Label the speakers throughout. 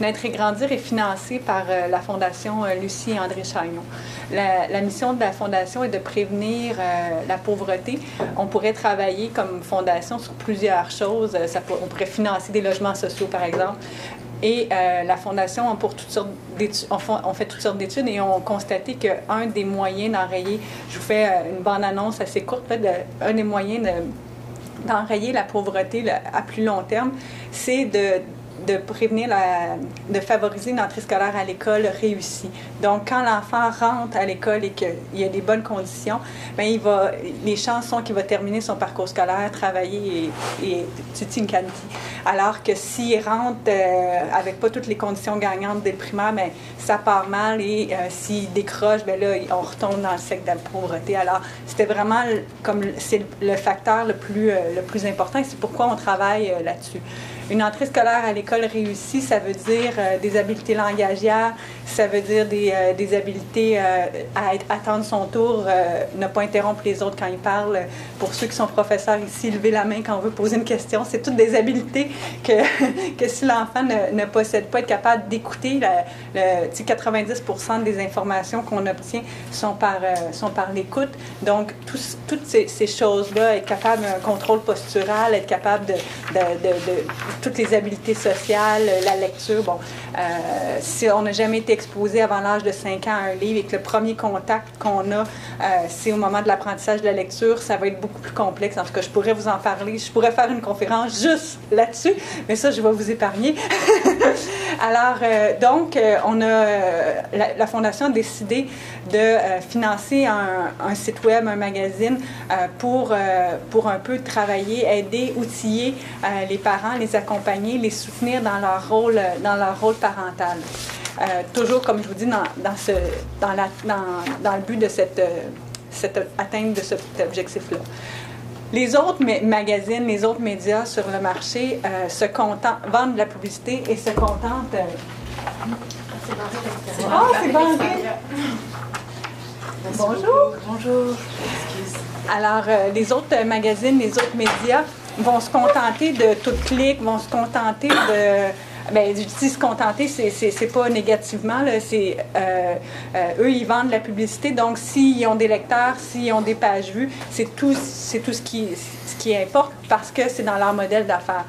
Speaker 1: Naître et grandir est financé par la Fondation Lucie et André Chagnon. La mission de la Fondation est de prévenir la pauvreté. On pourrait travailler comme fondation sur plusieurs choses. On pourrait financer des logements sociaux, par exemple. Et la Fondation, on fait toutes sortes d'études et on a constaté qu'un des moyens d'enrayer, je vous fais une bande-annonce assez courte, un des moyens d'enrayer la pauvreté à plus long terme, c'est de prévenir, de favoriser une entrée scolaire à l'école réussie. Donc, quand l'enfant rentre à l'école et qu'il y a des bonnes conditions, bien, les chances sont qu'il va terminer son parcours scolaire, travailler et tutti quanti. Alors que s'il rentre avec pas toutes les conditions gagnantes des primaires, bien, ça part mal et s'il décroche, bien là, on retombe dans le cercle de la pauvreté. Alors, c'était vraiment c'est le facteur le plus important et c'est pourquoi on travaille là-dessus. Une entrée scolaire à l'école réussie, ça veut dire des habiletés langagières, ça veut dire des habiletés à attendre son tour, ne pas interrompre les autres quand ils parlent. Pour ceux qui sont professeurs ici, lever la main quand on veut poser une question. C'est toutes des habiletés que si l'enfant ne possède pas, être capable d'écouter. 90% des informations qu'on obtient sont par l'écoute. Donc, toutes ces choses-là, être capable d'un contrôle postural, être capable de toutes les habiletés sociales, la lecture. Bon, si on n'a jamais été exposé avant l'âge de 5 ans à un livre et que le premier contact qu'on a, c'est au moment de l'apprentissage de la lecture, ça va être beaucoup plus complexe. En tout cas, je pourrais vous en parler. Je pourrais faire une conférence juste là-dessus, mais ça, je vais vous épargner. Alors, donc, la Fondation a décidé de financer un site web, un magazine, pour un peu travailler, aider, outiller les parents, les accompagner, les soutenir dans leur rôle parental. Toujours, comme je vous dis, dans le but de atteinte de cet objectif-là. Les autres magazines, les autres médias sur le marché vendent de la publicité et se contentent... c'est bandé! Bonjour! Bonjour! Alors, les autres magazines, les autres médias vont se contenter de tout clic, vont se contenter de... Bien, je dis se contenter, c'est pas négativement, là, eux, ils vendent de la publicité, donc s'ils ont des lecteurs, s'ils ont des pages vues, c'est tout ce qui importe parce que c'est dans leur modèle d'affaires.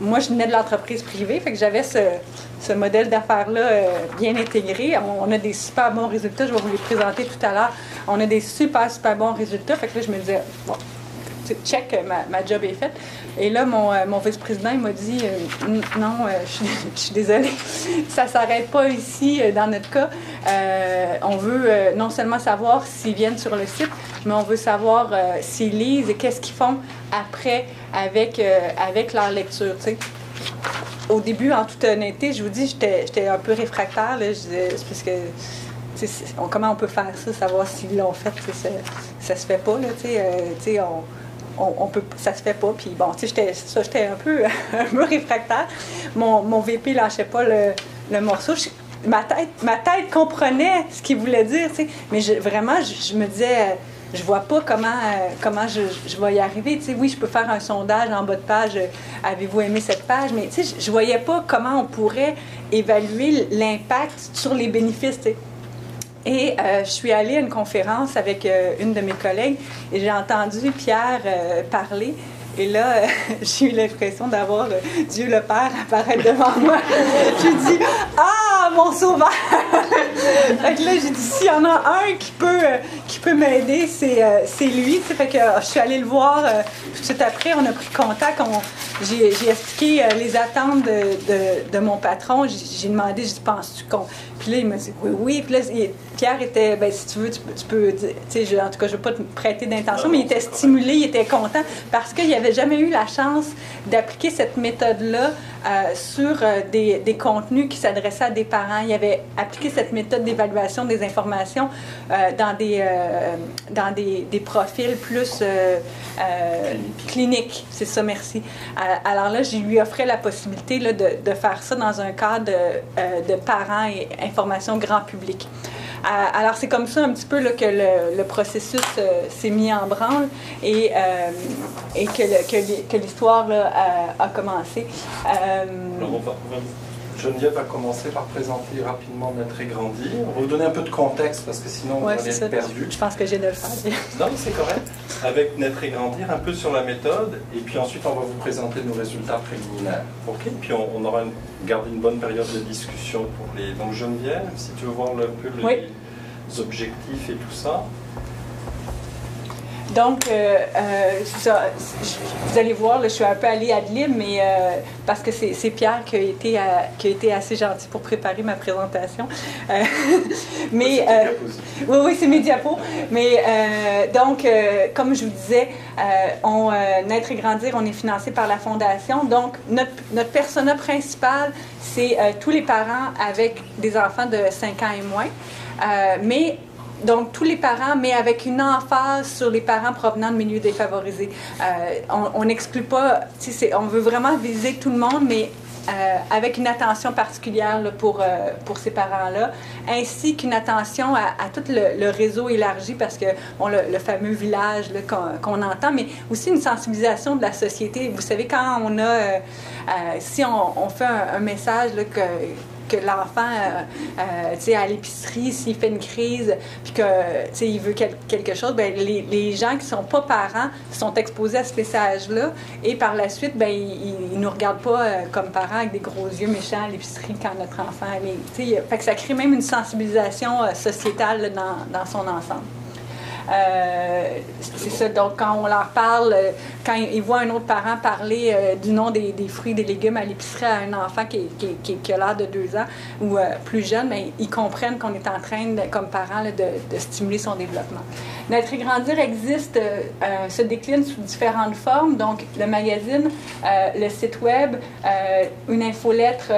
Speaker 1: Moi, je venais de l'entreprise privée, fait que j'avais ce modèle d'affaires-là bien intégré. On a des super bons résultats, je vais vous les présenter tout à l'heure. On a des super bons résultats, fait que là, je me disais, bon, check, ma job est faite. Et là, mon vice-président, il m'a dit non, je suis désolée, ça ne s'arrête pas ici dans notre cas. On veut non seulement savoir s'ils viennent sur le site, mais on veut savoir s'ils lisent et qu'est-ce qu'ils font après avec leur lecture. Tu sais. Au début, en toute honnêteté, je vous dis, j'étais un peu réfractaire. Là, parce que comment on peut faire ça, savoir s'ils l'ont fait, ça se fait pas. Là, ça se fait pas. Puis bon, j'étais un peu réfractaire. Mon VP lâchait pas le morceau. Ma tête comprenait ce qu'il voulait dire, mais vraiment, je me disais, je vois pas comment je vais y arriver. Oui, je peux faire un sondage en bas de page, avez-vous aimé cette page, mais je voyais pas comment on pourrait évaluer l'impact sur les bénéfices. Et je suis allée à une conférence avec une de mes collègues et j'ai entendu Pierre parler. Et là, j'ai eu l'impression d'avoir Dieu le Père apparaître devant moi. J'ai dit « Ah, mon sauveur! » Fait que là, j'ai dit « S'il y en a un qui peut m'aider, c'est lui. » Fait que je suis allée le voir tout de suite après. On a pris contact. J'ai expliqué les attentes de mon patron. J'ai demandé « Je penses-tu qu'on... » Puis là, il m'a dit « Oui, oui. » Puis là, Pierre était, ben si tu veux, tu peux, tu sais, en tout cas, je ne veux pas te prêter d'intention, mais il était stimulé, il était content parce qu'il n'avait jamais eu la chance d'appliquer cette méthode-là sur des contenus qui s'adressaient à des parents. Il avait appliqué cette méthode d'évaluation des informations dans des profils plus cliniques. C'est ça, merci. Alors là, je lui offrais la possibilité là, de faire ça dans un cadre de parents et information grand public. Alors, c'est comme ça un petit peu là, que le processus s'est mis en branle et que l'histoire a commencé.
Speaker 2: Geneviève va commencer par présenter rapidement Naître et Grandir. On va vous donner un peu de contexte parce que sinon vous allez être perdu.
Speaker 1: Je pense que j'ai de le faire.
Speaker 2: Non, c'est correct. Avec Naître et Grandir, un peu sur la méthode, et puis ensuite on va vous présenter nos résultats préliminaires. Ok. Puis on aura gardé une bonne période de discussion pour les. Donc Geneviève, si tu veux voir un peu les objectifs et tout ça.
Speaker 1: Donc, vous allez voir, là, je suis un peu allée ad lib, mais parce que c'est Pierre qui a été assez gentil pour préparer ma présentation. Mais oui, c'est mes diapos. Mais donc, comme je vous disais, Naître et Grandir, on est financé par la Fondation. Donc, notre persona principal, c'est tous les parents avec des enfants de 5 ans et moins. Donc, tous les parents, mais avec une emphase sur les parents provenant de milieux défavorisés. On n'exclut pas, on veut vraiment viser tout le monde, mais avec une attention particulière là, pour ces parents-là, ainsi qu'une attention à tout le réseau élargi, parce que le fameux village là, qu'on entend, mais aussi une sensibilisation de la société. Vous savez, quand on a, si on fait un message là, que l'enfant, à l'épicerie, s'il fait une crise, puis qu'il veut quelque chose, bien, les gens qui ne sont pas parents sont exposés à ce message-là, et par la suite, bien, ils ne nous regardent pas comme parents avec des gros yeux méchants à l'épicerie quand notre enfant est... Fait que ça crée même une sensibilisation sociétale là, dans son ensemble. C'est ça, donc quand on leur parle, quand ils voient un autre parent parler du nom des fruits et des légumes à l'épicerie à un enfant qui a l'air de 2 ans ou plus jeune, bien, ils comprennent qu'on est en train, comme parents, là, de stimuler son développement. Naître et Grandir existe, se décline sous différentes formes, donc le magazine, le site web, une infolettre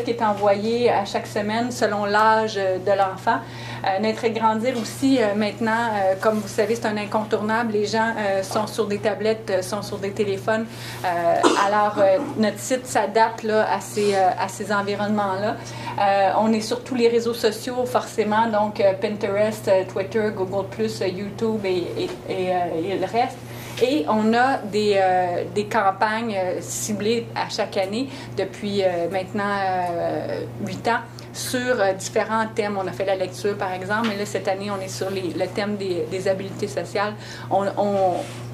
Speaker 1: qui est envoyée à chaque semaine selon l'âge de l'enfant. Naître et Grandir aussi, maintenant, comme vous savez, c'est un incontournable. Les gens sont sur des tablettes, sont sur des téléphones. Alors, notre site s'adapte là, à ces environnements-là. On est sur tous les réseaux sociaux, forcément, donc Pinterest, Twitter, Google+, YouTube et le reste. Et on a des campagnes ciblées à chaque année depuis maintenant 8 ans sur différents thèmes. On a fait la lecture, par exemple, et là, cette année, on est sur le thème des habiletés sociales.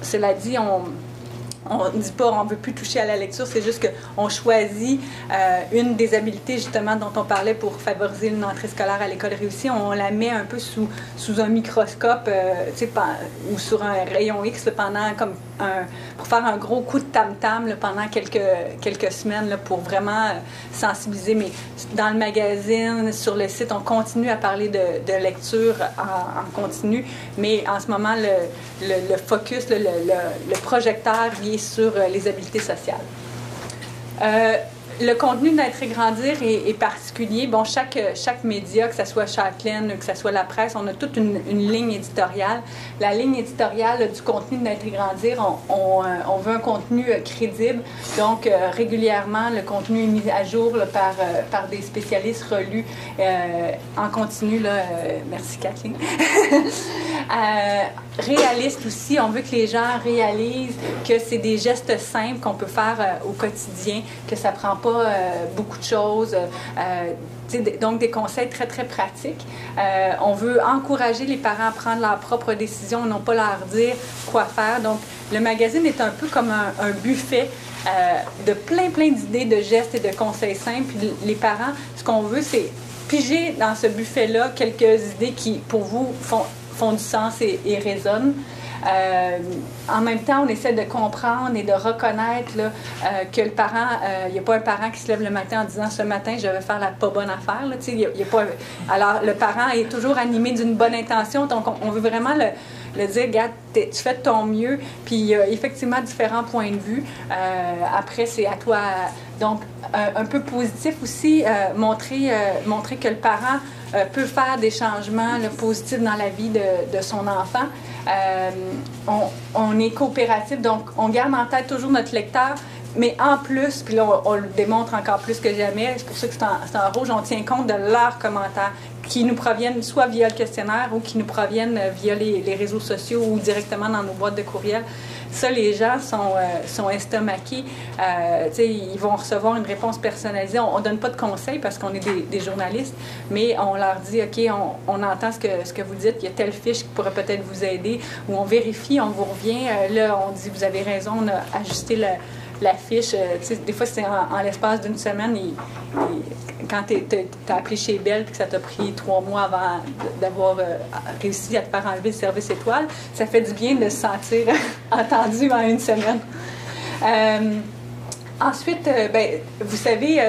Speaker 1: Cela dit, on ne dit pas on ne veut plus toucher à la lecture, c'est juste qu'on choisit une des habiletés justement dont on parlait pour favoriser une entrée scolaire à l'école réussie. On la met un peu sous un microscope ou sur un rayon X pour faire un gros coup de tam-tam pendant quelques semaines là, pour vraiment sensibiliser. Mais dans le magazine, sur le site, on continue à parler de lecture en continu, mais en ce moment, le focus, le projecteur vient sur les habiletés sociales. Le contenu de Naître et Grandir est particulier. Bon, chaque média, que ce soit Châtelaine, que ce soit la presse, on a toute une ligne éditoriale. La ligne éditoriale du contenu de Naître et Grandir, on veut un contenu crédible. Donc, régulièrement, le contenu est mis à jour là, par des spécialistes relus en continu. Là, merci, Kathleen. Réaliste aussi, on veut que les gens réalisent que c'est des gestes simples qu'on peut faire au quotidien, que ça prend pas beaucoup de choses, donc des conseils très, très pratiques. On veut encourager les parents à prendre leurs propres décisions, non pas leur dire quoi faire. Donc, le magazine est un peu comme un buffet de plein d'idées, de gestes et de conseils simples. Puis les parents, ce qu'on veut, c'est piger dans ce buffet-là quelques idées qui, pour vous, font du sens et résonnent. En même temps, on essaie de comprendre et de reconnaître là, que le parent, il n'y a pas un parent qui se lève le matin en disant « ce matin, je vais faire la pas bonne affaire ». Y a pas... Alors, le parent est toujours animé d'une bonne intention, donc on veut vraiment le dire « regarde, tu fais de ton mieux », puis il y a effectivement différents points de vue. Après, c'est à toi... Donc, un peu positif aussi, montrer que le parent peut faire des changements là, positifs dans la vie de son enfant. On est coopératif, donc on garde en tête toujours notre lecteur, mais en plus, puis là on le démontre encore plus que jamais, c'est pour ça que c'est en rouge, on tient compte de leurs commentaires qui nous proviennent soit via le questionnaire ou qui nous proviennent via les réseaux sociaux ou directement dans nos boîtes de courriel. Ça, les gens sont estomaqués. Ils vont recevoir une réponse personnalisée. On ne donne pas de conseils parce qu'on est des journalistes, mais on leur dit, OK, on entend ce que vous dites, il y a telle fiche qui pourrait peut-être vous aider, ou on vérifie, on vous revient. Là, on dit, vous avez raison, on a ajusté la fiche. Des fois, c'est en l'espace d'une semaine. Quand tu as appelé chez Bell et que ça t'a pris 3 mois avant d'avoir réussi à te faire enlever le service étoile, ça fait du bien de se sentir entendu en une semaine. Ensuite, vous savez,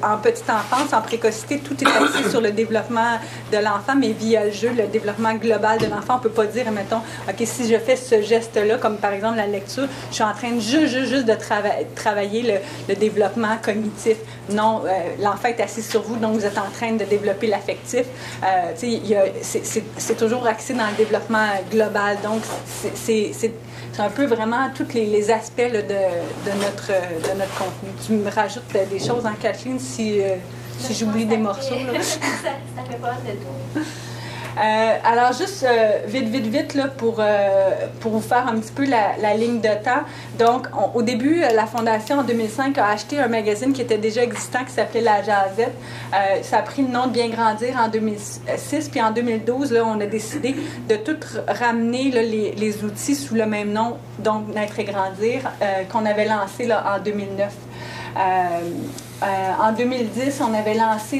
Speaker 1: en petite enfance, en précocité, tout est axé sur le développement de l'enfant, mais via le jeu, le développement global de l'enfant. On ne peut pas dire, mettons, OK, si je fais ce geste-là, comme par exemple la lecture, je suis en train de juste de travailler le développement cognitif. Non, l'enfant est assis sur vous, donc vous êtes en train de développer l'affectif. C'est toujours axé dans le développement global. Donc, c'est un peu vraiment tous les aspects là, de notre contenu. Tu me rajoutes des choses, hein, Kathleen, si j'oublie des morceaux. Là.
Speaker 3: ça fait pas de tout.
Speaker 1: Alors, juste vite, là, pour vous faire un petit peu la ligne de temps. Donc, au début, la Fondation, en 2005, a acheté un magazine qui était déjà existant, qui s'appelait La Jazette. Ça a pris le nom de Bien Grandir en 2006. Puis en 2012, là, on a décidé de tout ramener là, les outils sous le même nom, donc Naître et Grandir, qu'on avait lancé là, en 2009. En 2010, on avait lancé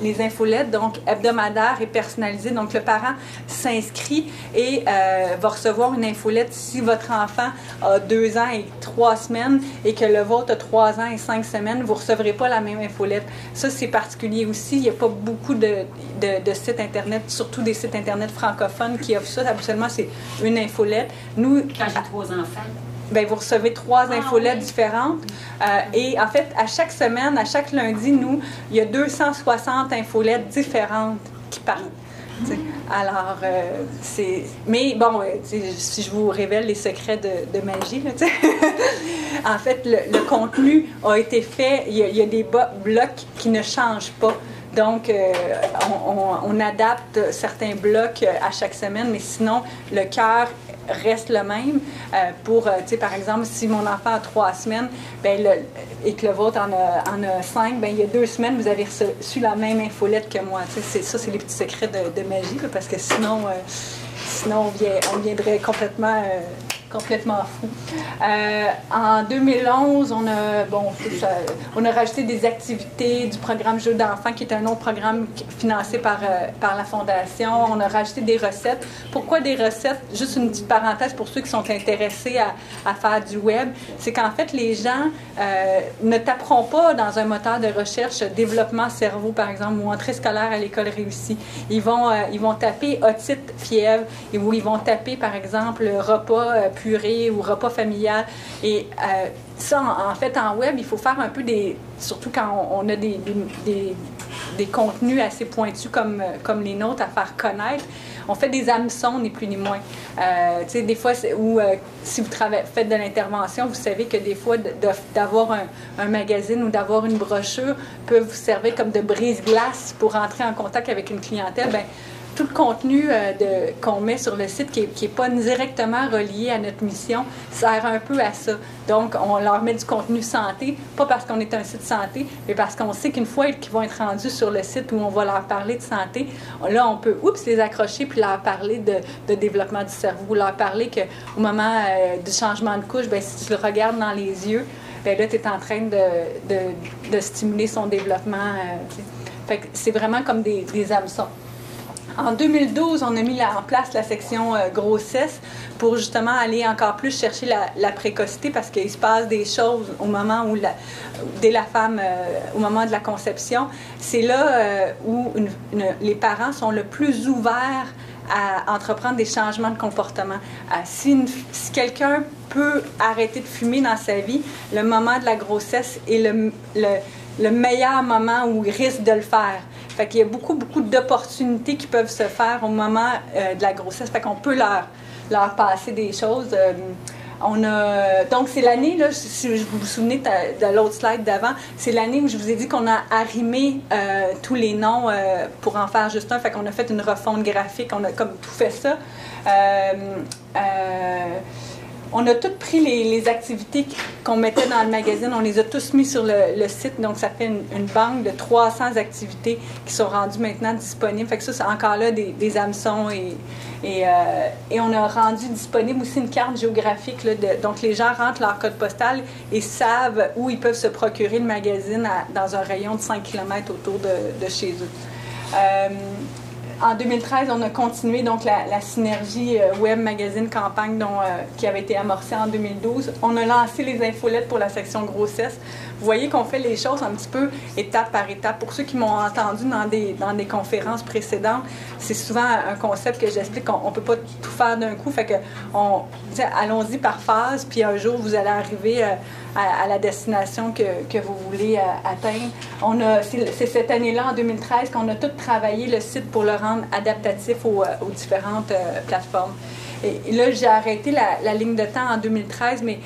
Speaker 1: les infolettes, donc hebdomadaires et personnalisées. Donc, le parent s'inscrit et va recevoir une infolette si votre enfant a 2 ans et 3 semaines et que le vôtre a 3 ans et 5 semaines, vous ne recevrez pas la même infolette. Ça, c'est particulier aussi. Il n'y a pas beaucoup de sites Internet, surtout des sites Internet francophones qui offrent ça. Habituellement, c'est une infolette. Nous,
Speaker 4: quand j'ai 3 enfants,
Speaker 1: bien, vous recevez 3 infolettes différentes. Et en fait, à chaque semaine, à chaque lundi, nous, il y a 260 infolettes différentes qui partent. Alors, c'est... Mais bon, si je vous révèle les secrets de magie, là, en fait, le contenu a été fait, il y a des blocs qui ne changent pas. Donc, on adapte certains blocs à chaque semaine, mais sinon, le cœur reste le même. Par exemple, si mon enfant a 3 semaines et que le vôtre en a 5, bien, il y a 2 semaines, vous avez reçu la même infolette que moi. Ça, c'est les petits secrets de magie, là, parce que sinon on viendrait complètement fou. En 2011, on a rajouté des activités du programme Jeux d'enfants, qui est un autre programme financé par la Fondation. On a rajouté des recettes. Pourquoi des recettes? Juste une petite parenthèse pour ceux qui sont intéressés à faire du web. C'est qu'en fait, les gens ne taperont pas dans un moteur de recherche développement cerveau, par exemple, ou entrée scolaire à l'école réussie. Ils vont taper otite, fièvre, ou ils vont taper, par exemple, repas purée ou repas familial. Et ça, en fait, en web, il faut faire un peu surtout quand on a des contenus assez pointus comme les nôtres à faire connaître, on fait des hameçons, ni plus ni moins. Des fois, si vous faites de l'intervention, vous savez que des fois, d'avoir un magazine ou d'avoir une brochure peut vous servir comme de brise-glace pour entrer en contact avec une clientèle. Bien, tout le contenu qu'on met sur le site qui n'est pas directement relié à notre mission sert un peu à ça. Donc, on leur met du contenu santé, pas parce qu'on est un site santé, mais parce qu'on sait qu'une fois qu'ils vont être rendus sur le site où on va leur parler de santé, là, on peut les accrocher puis leur parler de développement du cerveau, leur parler qu'au moment du changement de couche, bien, si tu le regardes dans les yeux, bien là, tu es en train de stimuler son développement. Fait que c'est vraiment comme des hameçons. En 2012, on a mis en place la section grossesse pour justement aller encore plus chercher la précocité, parce qu'il se passe des choses au moment où, dès la femme, au moment de la conception. C'est là où les parents sont le plus ouverts à entreprendre des changements de comportement. Si quelqu'un peut arrêter de fumer dans sa vie, le moment de la grossesse est le meilleur moment où il risque de le faire. Fait qu'il y a beaucoup d'opportunités qui peuvent se faire au moment de la grossesse. Fait qu'on peut leur passer des choses. Donc, c'est l'année, là, si vous vous souvenez de l'autre slide d'avant, c'est l'année où je vous ai dit qu'on a arrimé tous les noms pour en faire juste un. Fait qu'on a fait une refonte graphique, on a comme tout fait ça. On a toutes pris les activités qu'on mettait dans le magazine, on les a tous mis sur le site, donc ça fait une banque de 300 activités qui sont rendues maintenant disponibles. Fait que ça, c'est encore là des hameçons et on a rendu disponible aussi une carte géographique. Là, donc les gens rentrent leur code postal et savent où ils peuvent se procurer le magazine dans un rayon de 5 km autour de chez eux. En 2013, on a continué donc la synergie web magazine campagne qui avait été amorcée en 2012. On a lancé les infolettes pour la section grossesse. Vous voyez qu'on fait les choses un petit peu étape par étape. Pour ceux qui m'ont entendu dans des conférences précédentes, c'est souvent un concept que j'explique. On ne peut pas tout faire d'un coup. Fait que allons-y par phase, puis un jour, vous allez arriver à la destination que vous voulez atteindre. C'est cette année-là, en 2013, qu'on a tout travaillé le site pour le rendre adaptatif aux différentes plateformes. Et là, j'ai arrêté la ligne de temps en 2013, mais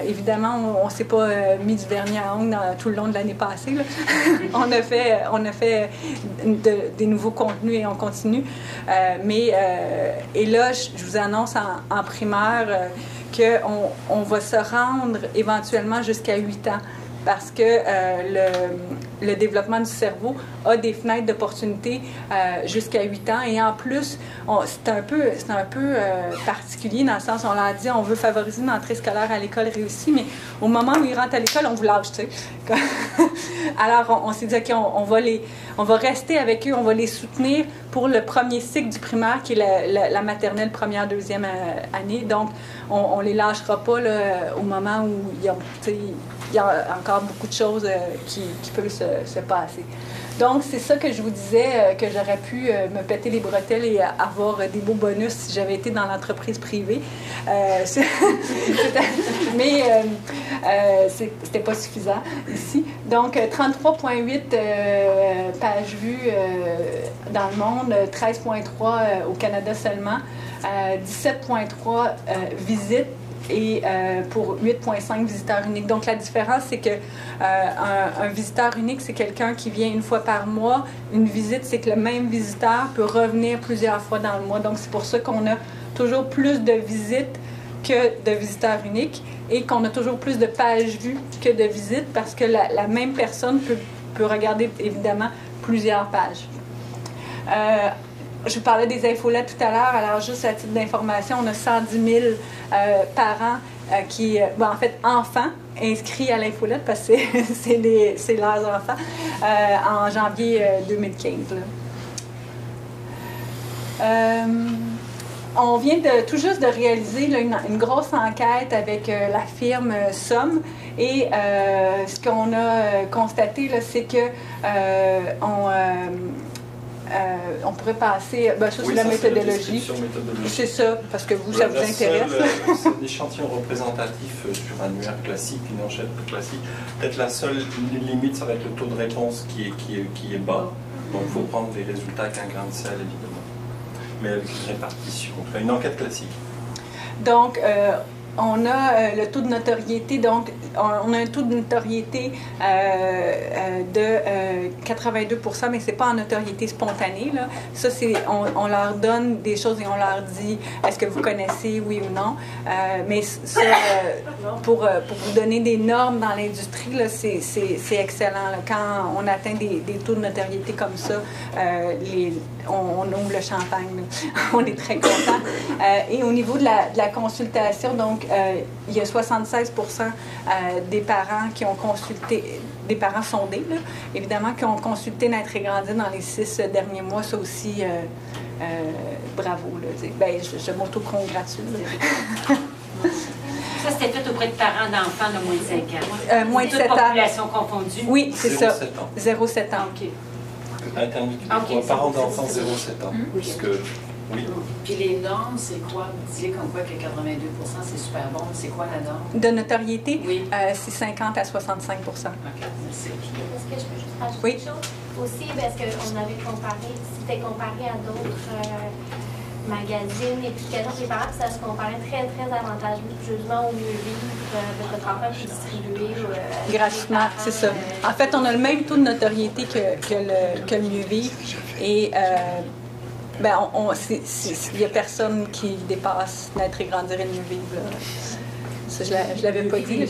Speaker 1: évidemment, on ne s'est pas mis du vernis à ongles tout le long de l'année passée. Là. on a fait des nouveaux contenus et on continue. Et là, je vous annonce en primaire qu'on va se rendre éventuellement jusqu'à 8 ans. Parce que le développement du cerveau a des fenêtres d'opportunité jusqu'à 8 ans. Et en plus, c'est un peu particulier dans le sens où on leur dit on veut favoriser une entrée scolaire à l'école réussie, mais au moment où ils rentrent à l'école, on vous lâche, tu sais. Alors, on s'est dit, OK, on va rester avec eux, on va les soutenir pour le premier cycle du primaire, qui est la maternelle première, deuxième année. Donc, on ne les lâchera pas là, au moment où il y a encore beaucoup de choses qui peuvent se passer. Donc, c'est ça que je vous disais, que j'aurais pu me péter les bretelles et avoir des beaux bonus si j'avais été dans l'entreprise privée. Mais c'était pas suffisant ici. Donc, 33,8 pages vues dans le monde, 13,3 au Canada seulement, 17,3 visites, et pour 8,5 visiteurs uniques. Donc, la différence, c'est que un visiteur unique, c'est quelqu'un qui vient une fois par mois. Une visite, c'est que le même visiteur peut revenir plusieurs fois dans le mois. Donc, c'est pour ça qu'on a toujours plus de visites que de visiteurs uniques et qu'on a toujours plus de pages vues que de visites parce que la même personne peut regarder, évidemment, plusieurs pages. Je vous parlais des infolettes tout à l'heure. Alors, juste à titre d'information, on a 110 000 parents enfants inscrits à l'infolette parce que c'est leurs enfants en janvier 2015. On vient tout juste de réaliser là, une grosse enquête avec la firme Somme et ce qu'on a constaté, c'est que on pourrait passer... ça, c'est la méthodologie. C'est ça, parce que vous, ça vous intéresse.
Speaker 2: C'est un échantillon représentatif sur un annuaire classique, une enchère classique. Peut-être la seule limite, ça va être le taux de réponse qui est bas. Donc, il faut prendre les résultats avec un grain de sel, évidemment. Mais avec une répartition. Enfin, une enquête classique.
Speaker 1: Donc, on a le taux de notoriété, donc on a un taux de notoriété de 82 %, mais ce n'est pas en notoriété spontanée. Là. Ça, on leur donne des choses et on leur dit est-ce que vous connaissez, oui ou non. Mais ça, pour vous donner des normes dans l'industrie, c'est excellent. Là. Quand on atteint des taux de notoriété comme ça, on ouvre le champagne. On est très contents. Et au niveau de la consultation, donc, il y a 76 % des parents qui ont consulté, des parents sondés, là, évidemment, qui ont consulté Naître et Grandir dans les 6 derniers mois. Ça aussi, bravo. Là, je m'auto-congratule.
Speaker 4: Ça, c'était fait auprès de parents d'enfants de moins de 5 ans.
Speaker 1: Moins de 7 ans.
Speaker 4: Population confondue.
Speaker 1: Oui, c'est ça.
Speaker 2: 0,7 ans.
Speaker 1: OK.
Speaker 2: Parents d'enfants 0,7 ans. Puisque, oui.
Speaker 5: Puis les normes, c'est quoi? Vous disiez comme quoi que 82 % c'est super bon. C'est quoi la norme?
Speaker 1: De notoriété,
Speaker 5: oui.
Speaker 1: C'est 50 à 65 %.
Speaker 5: OK, merci.
Speaker 3: Est-ce que je peux juste rajouter
Speaker 1: oui.
Speaker 3: une chose? Aussi, parce qu'on avait comparé, c'était comparé à d'autres magazines et publications pour les parents, puis ça se comparait très, très avantageusement au mieux vivre de votre enfant qui est distribué
Speaker 1: gratuitement, c'est ça. En fait, on a le même taux de notoriété que le mieux vivre et il n'y a personne qui dépasse Naître et Grandir et le mieux vivre. Là. Ça, je l'avais pas dit.
Speaker 5: Le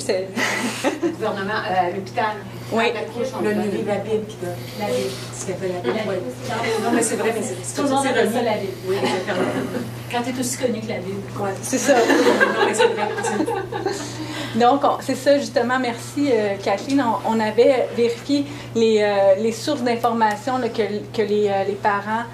Speaker 5: gouvernement, l'hôpital.
Speaker 1: Oui.
Speaker 5: Le livre, la Bible, puis la Bible. Ce qu'elle fait la Bible. Ouais. Non, mais c'est vrai, mais c'est
Speaker 6: Tout le monde appelle ça la Bible.
Speaker 5: Oui, exactement.
Speaker 6: Quand tu es aussi connu que la Bible.
Speaker 5: Ouais.
Speaker 1: C'est ça.
Speaker 5: Non, mais c'est vrai.
Speaker 1: Donc, c'est ça, justement. Merci, Kathleen. On avait vérifié les sources d'informations que les parents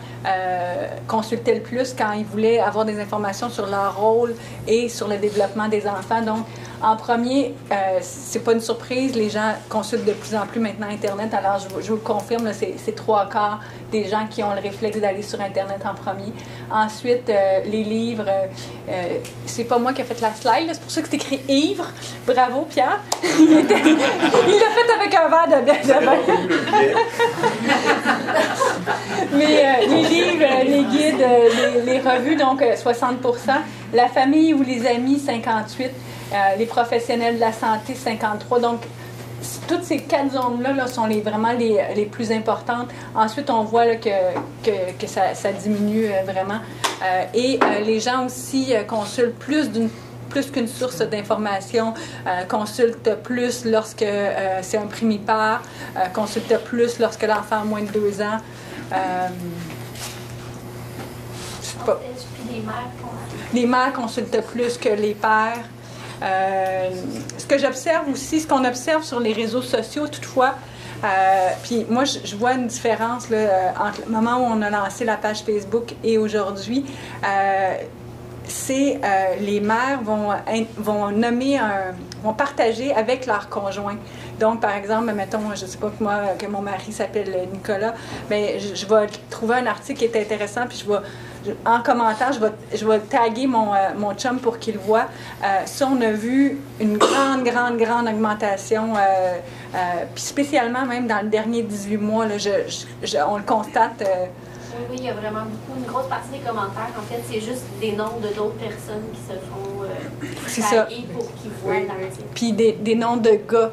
Speaker 1: consultaient le plus quand ils voulaient avoir des informations sur leur rôle et sur le développement des enfants. Donc, en premier, c'est pas une surprise, les gens consultent de plus en plus maintenant Internet. Alors, je vous le confirme, là, c'est 3/4 des gens qui ont le réflexe d'aller sur Internet en premier. Ensuite, les livres, c'est pas moi qui ai fait la slide, là, c'est pour ça que c'est écrit « Ivre ». Bravo, Pierre. Il l'a fait avec un verre de vin. Mais les livres, les guides, les revues, donc 60%. La famille ou les amis, 58%. Les professionnels de la santé, 53%. Donc, toutes ces 4 zones-là là, sont vraiment les plus importantes. Ensuite, on voit là, que ça diminue vraiment. Et les gens aussi consultent plus qu'une source d'information, consultent plus lorsque c'est un primipare, consultent plus lorsque l'enfant a moins de 2 ans. Les mères consultent plus que les pères. Ce que j'observe aussi, ce qu'on observe sur les réseaux sociaux, toutefois, puis moi, je vois une différence là, entre le moment où on a lancé la page Facebook et aujourd'hui. C'est les mères vont nommer vont partager avec leur conjoint. Donc, par exemple, mettons, je ne sais pas que mon mari s'appelle Nicolas, mais je vais trouver un article qui est intéressant, puis en commentaire, je vais taguer mon chum pour qu'il voit. Ça, on a vu une grande augmentation, puis spécialement même dans le dernier 18 mois, là, on le constate.
Speaker 3: Oui, il y a vraiment beaucoup. Une grosse partie des commentaires, en fait, c'est juste des noms d'autres personnes qui se font taguer pour qu'ils voient l'article.
Speaker 1: Puis des noms de gars.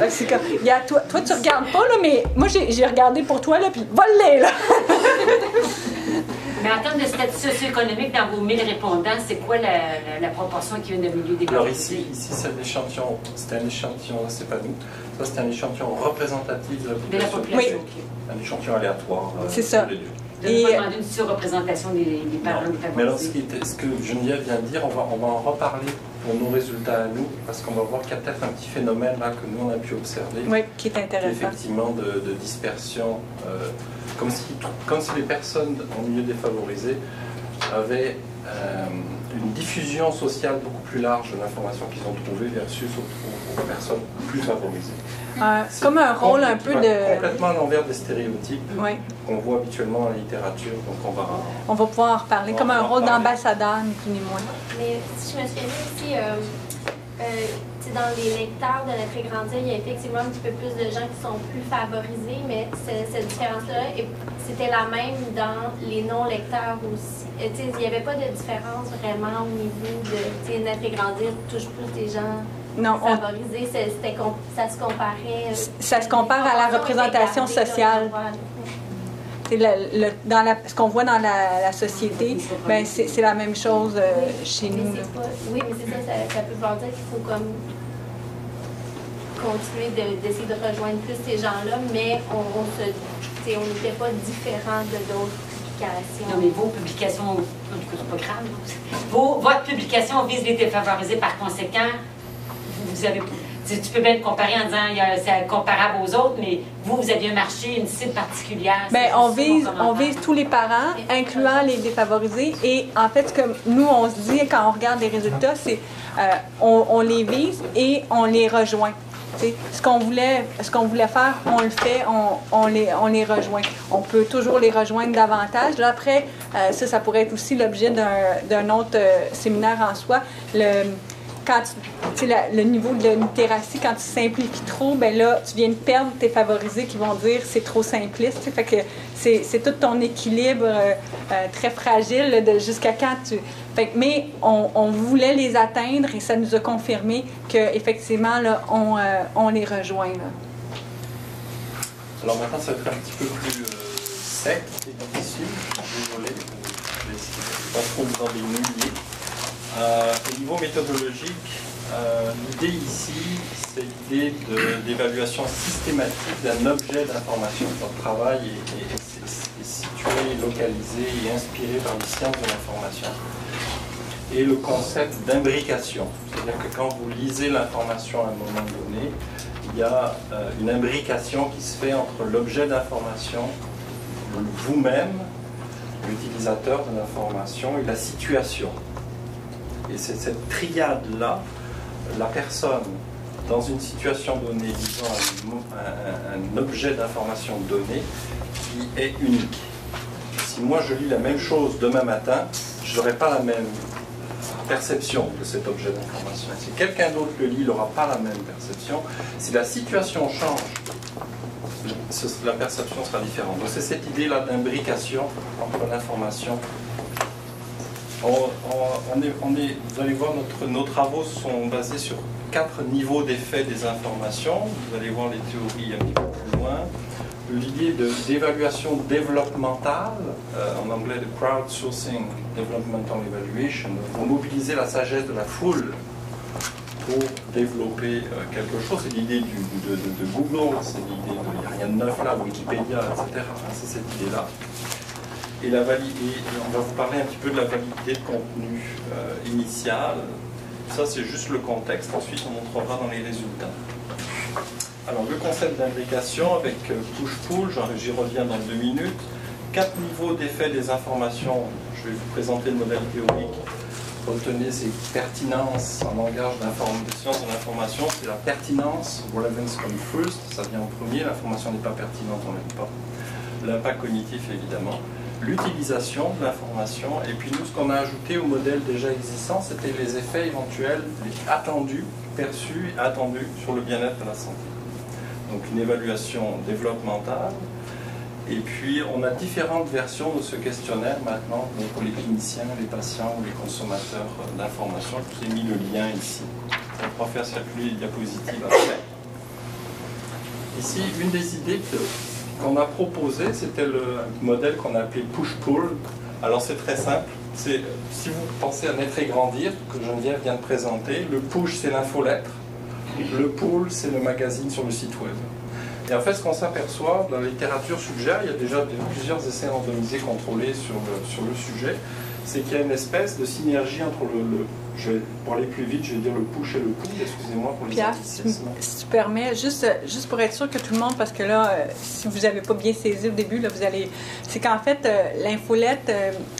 Speaker 1: C'est comme, toi, tu regardes pas, là, mais moi, j'ai regardé pour toi, là, puis vole-les, là!
Speaker 4: Mais en termes de statut socio-économique, dans vos 1000 répondants, c'est quoi la proportion qui vient de milieu défavorisé?
Speaker 2: Alors ici c'est un échantillon, c'est pas nous, ça c'est un échantillon représentatif de la population.
Speaker 1: Oui.
Speaker 2: Un échantillon aléatoire.
Speaker 1: C'est ça.
Speaker 4: Vous avez pas demandé une surreprésentation des parents défavorisés.
Speaker 2: Mais alors, ce que Geneviève vient de dire, on va en reparler pour nos résultats à nous, parce qu'on va voir qu'il y a peut-être un petit phénomène là que nous on a pu observer.
Speaker 1: Oui, qui est intéressant.
Speaker 2: Effectivement, de dispersion, comme si les personnes en milieu défavorisé avaient une diffusion sociale beaucoup plus large de l'information qu'ils ont trouvée versus aux personnes plus favorisées.
Speaker 1: Comme un rôle un peu de...
Speaker 2: Complètement à l'envers des stéréotypes
Speaker 1: oui.
Speaker 2: qu'on voit habituellement dans la littérature, donc
Speaker 1: on va pouvoir en reparler, comme un rôle d'ambassadeur, ni plus ni moins.
Speaker 3: Mais si je me souviens aussi, dans les lecteurs de Naître et Grandir, il y a effectivement un petit peu plus de gens qui sont plus favorisés, mais cette différence-là, c'était la même dans les non-lecteurs aussi. Il n'y avait pas de différence vraiment au niveau de Naître et Grandir touche plus des gens favorisés. Ça se comparait.
Speaker 1: Ça se compare à la représentation sociale. Ce qu'on voit dans la société, ben, c'est la même chose chez nous.
Speaker 3: Oui, mais c'est ça peut vouloir dire qu'il faut comme continuer d'essayer de rejoindre plus ces gens-là, mais on n'était pas différents de d'autres publications.
Speaker 4: Non, mais vos publications, c'est pas grave. Votre publication vise les défavorisés, par conséquent, vous avez... Tu peux bien te comparer en disant c'est comparable aux autres, mais vous aviez un marché, une cible particulière.
Speaker 1: Bien, on vise tous les parents, incluant les défavorisés. Et en fait, ce que nous, on se dit quand on regarde les résultats, c'est on les vise et on les rejoint. T'sais, ce qu'on voulait faire, on le fait, on les rejoint. On peut toujours les rejoindre davantage. Là, après, ça pourrait être aussi l'objet d'un autre séminaire en soi. Le niveau de la littératie, quand tu simplifies trop, ben là, tu viens de perdre tes favorisés qui vont dire c'est trop simpliste. Fait que c'est tout ton équilibre très fragile jusqu'à quand tu... mais on voulait les atteindre et ça nous a confirmé qu'effectivement, là, on les rejoint. Là.
Speaker 2: Alors maintenant, ça va être un petit peu plus sec et difficile. Désolé, je pense qu'on vous en est milliers. Au niveau méthodologique, l'idée ici, c'est l'idée d'évaluation systématique d'un objet d'information. Notre travail est situé, localisé et inspiré par les sciences de l'information. Et le concept d'imbrication, c'est-à-dire que quand vous lisez l'information à un moment donné, il y a une imbrication qui se fait entre l'objet d'information, vous-même, l'utilisateur de l'information et la situation. Et c'est cette triade-là, la personne dans une situation donnée, disons un objet d'information donné, qui est unique. Si moi je lis la même chose demain matin, je n'aurai pas la même perception de cet objet d'information. Si quelqu'un d'autre le lit, il n'aura pas la même perception. Si la situation change, la perception sera différente. Donc c'est cette idée-là d'imbrication entre l'information. Vous allez voir, nos travaux sont basés sur 4 niveaux d'effet des informations. Vous allez voir les théories un petit peu plus loin. L'idée d'évaluation développementale, en anglais de crowdsourcing developmental evaluation, pour mobiliser la sagesse de la foule pour développer quelque chose. C'est l'idée de Google, c'est l'idée de, il n'y a rien de neuf là, Wikipédia, etc. C'est cette idée-là. Et on va vous parler un petit peu de la validité de contenu initial. Ça, c'est juste le contexte. Ensuite, on montrera dans les résultats. Alors, le concept d'imbrication avec push-pull, j'y reviens dans 2 minutes. 4 niveaux d'effet des informations. Je vais vous présenter le modèle théorique. Retenez, c'est pertinence en langage de sciences de l'information. C'est la pertinence, relevance come first, ça vient en premier. L'information n'est pas pertinente, on l'aime pas. L'impact cognitif, évidemment. L'utilisation de l'information. Et puis nous, ce qu'on a ajouté au modèle déjà existant, c'était les effets éventuels, les attendus, perçus et attendus sur le bien-être de la santé. Donc une évaluation développementale. Et puis on a différentes versions de ce questionnaire maintenant, donc pour les cliniciens, les patients ou les consommateurs d'informations. Je vous ai mis le lien ici. On pourra faire circuler les diapositives après. Ici, une des idées qu'on a proposées, c'était le modèle qu'on a appelé push-pull. Alors c'est très simple. Si vous pensez à Naître et Grandir, que Geneviève vient de présenter, le push c'est l'infolettre, le pull c'est le magazine sur le site web. Et en fait, ce qu'on s'aperçoit, dans la littérature suggère, il y a déjà plusieurs essais randomisés contrôlés sur le sujet, c'est qu'il y a une espèce de synergie entre pour aller plus vite, je vais dire le push et le pull, excusez-moi pour les
Speaker 1: Pierre,
Speaker 2: anglicismes.
Speaker 1: si tu permets, juste pour être sûr que tout le monde, parce que là, si vous n'avez pas bien saisi au début, là, c'est qu'en fait, l'infolette,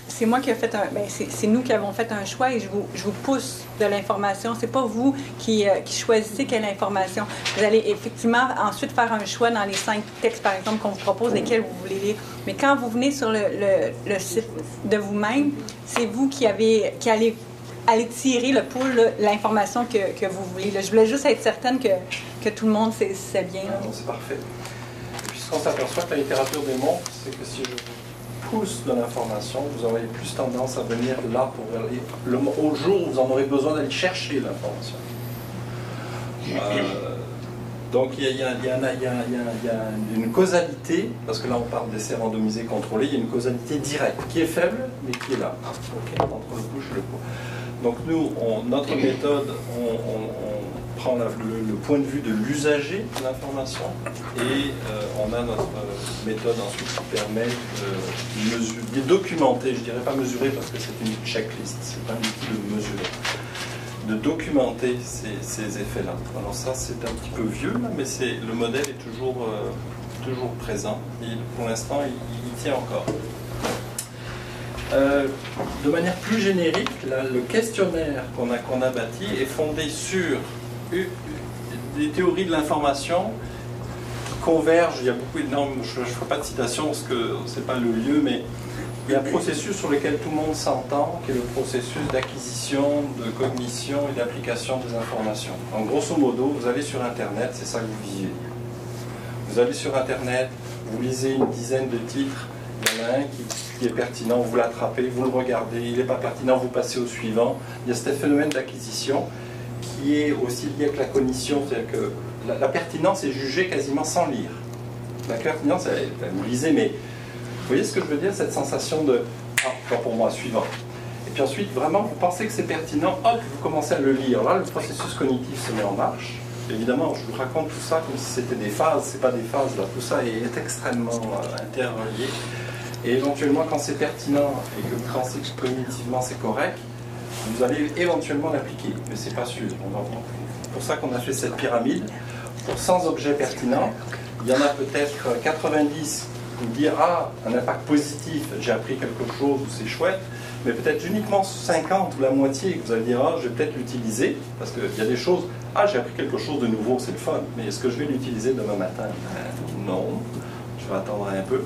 Speaker 1: c'est moi qui ai fait c'est nous qui avons fait un choix et je vous pousse de l'information. C'est pas vous qui choisissez quelle information. Vous allez effectivement ensuite faire un choix dans les 5 textes, par exemple, qu'on vous propose, lesquels vous voulez lire. Mais quand vous venez sur le site de vous-même, c'est vous qui allez tirer le pool, l'information que vous voulez. Là, je voulais juste être certaine que tout le monde sait bien.
Speaker 2: C'est parfait. Et puis ce qu'on s'aperçoit que la littérature démontre, c'est que si je vous pousse de l'information, vous aurez plus tendance à venir là pour aller au jour où vous en aurez besoin d'aller chercher l'information. Donc il y a une causalité, parce que là on parle d'essais randomisés contrôlés, il y a une causalité directe, qui est faible, mais qui est là, entre le push et le pull. Donc nous, notre méthode, on prend le point de vue de l'usager de l'information et on a notre méthode ensuite qui permet de documenter, je ne dirais pas mesurer parce que c'est une checklist, c'est pas un outil de mesurer, de documenter ces effets-là. Alors ça c'est un petit peu vieux, là, mais le modèle est toujours présent et pour l'instant il tient encore. De manière plus générique, là, le questionnaire qu'on a bâti est fondé sur des théories de l'information qui convergent. Il y a beaucoup je ne ferai pas de citation parce que ce n'est pas le lieu, mais il y a un processus sur lequel tout le monde s'entend, qui est le processus d'acquisition, de cognition et d'application des informations. En grosso modo, vous allez sur Internet, c'est ça que vous vivez. Vous allez sur Internet, vous lisez une dizaine de titres, il y en a un qui est pertinent, vous l'attrapez, vous le regardez, il n'est pas pertinent, vous passez au suivant. Il y a ce phénomène d'acquisition qui est aussi lié avec la cognition, c'est-à-dire que la pertinence est jugée quasiment sans lire. La pertinence, vous lisez, mais vous voyez ce que je veux dire, cette sensation de « ah, pas pour moi, suivant ». Et puis ensuite, vraiment, vous pensez que c'est pertinent, hop, vous commencez à le lire. Là, le processus cognitif se met en marche. Évidemment, je vous raconte tout ça comme si c'était des phases, c'est pas des phases, là. Tout ça est extrêmement interrelié. Et éventuellement, quand c'est pertinent et que vous pensez que cognitivement c'est correct, vous allez éventuellement l'appliquer, mais c'est pas sûr. C'est pour ça qu'on a fait cette pyramide. Pour 100 objets pertinents, il y en a peut-être 90 qui vous dire ah, un impact positif, j'ai appris quelque chose ou c'est chouette, mais peut-être uniquement 50 ou la moitié que vous allez dire ah, je vais peut-être l'utiliser, parce qu'il y a des choses, ah, j'ai appris quelque chose de nouveau, c'est le fun, mais est-ce que je vais l'utiliser demain matin? Non, je vais attendre un peu.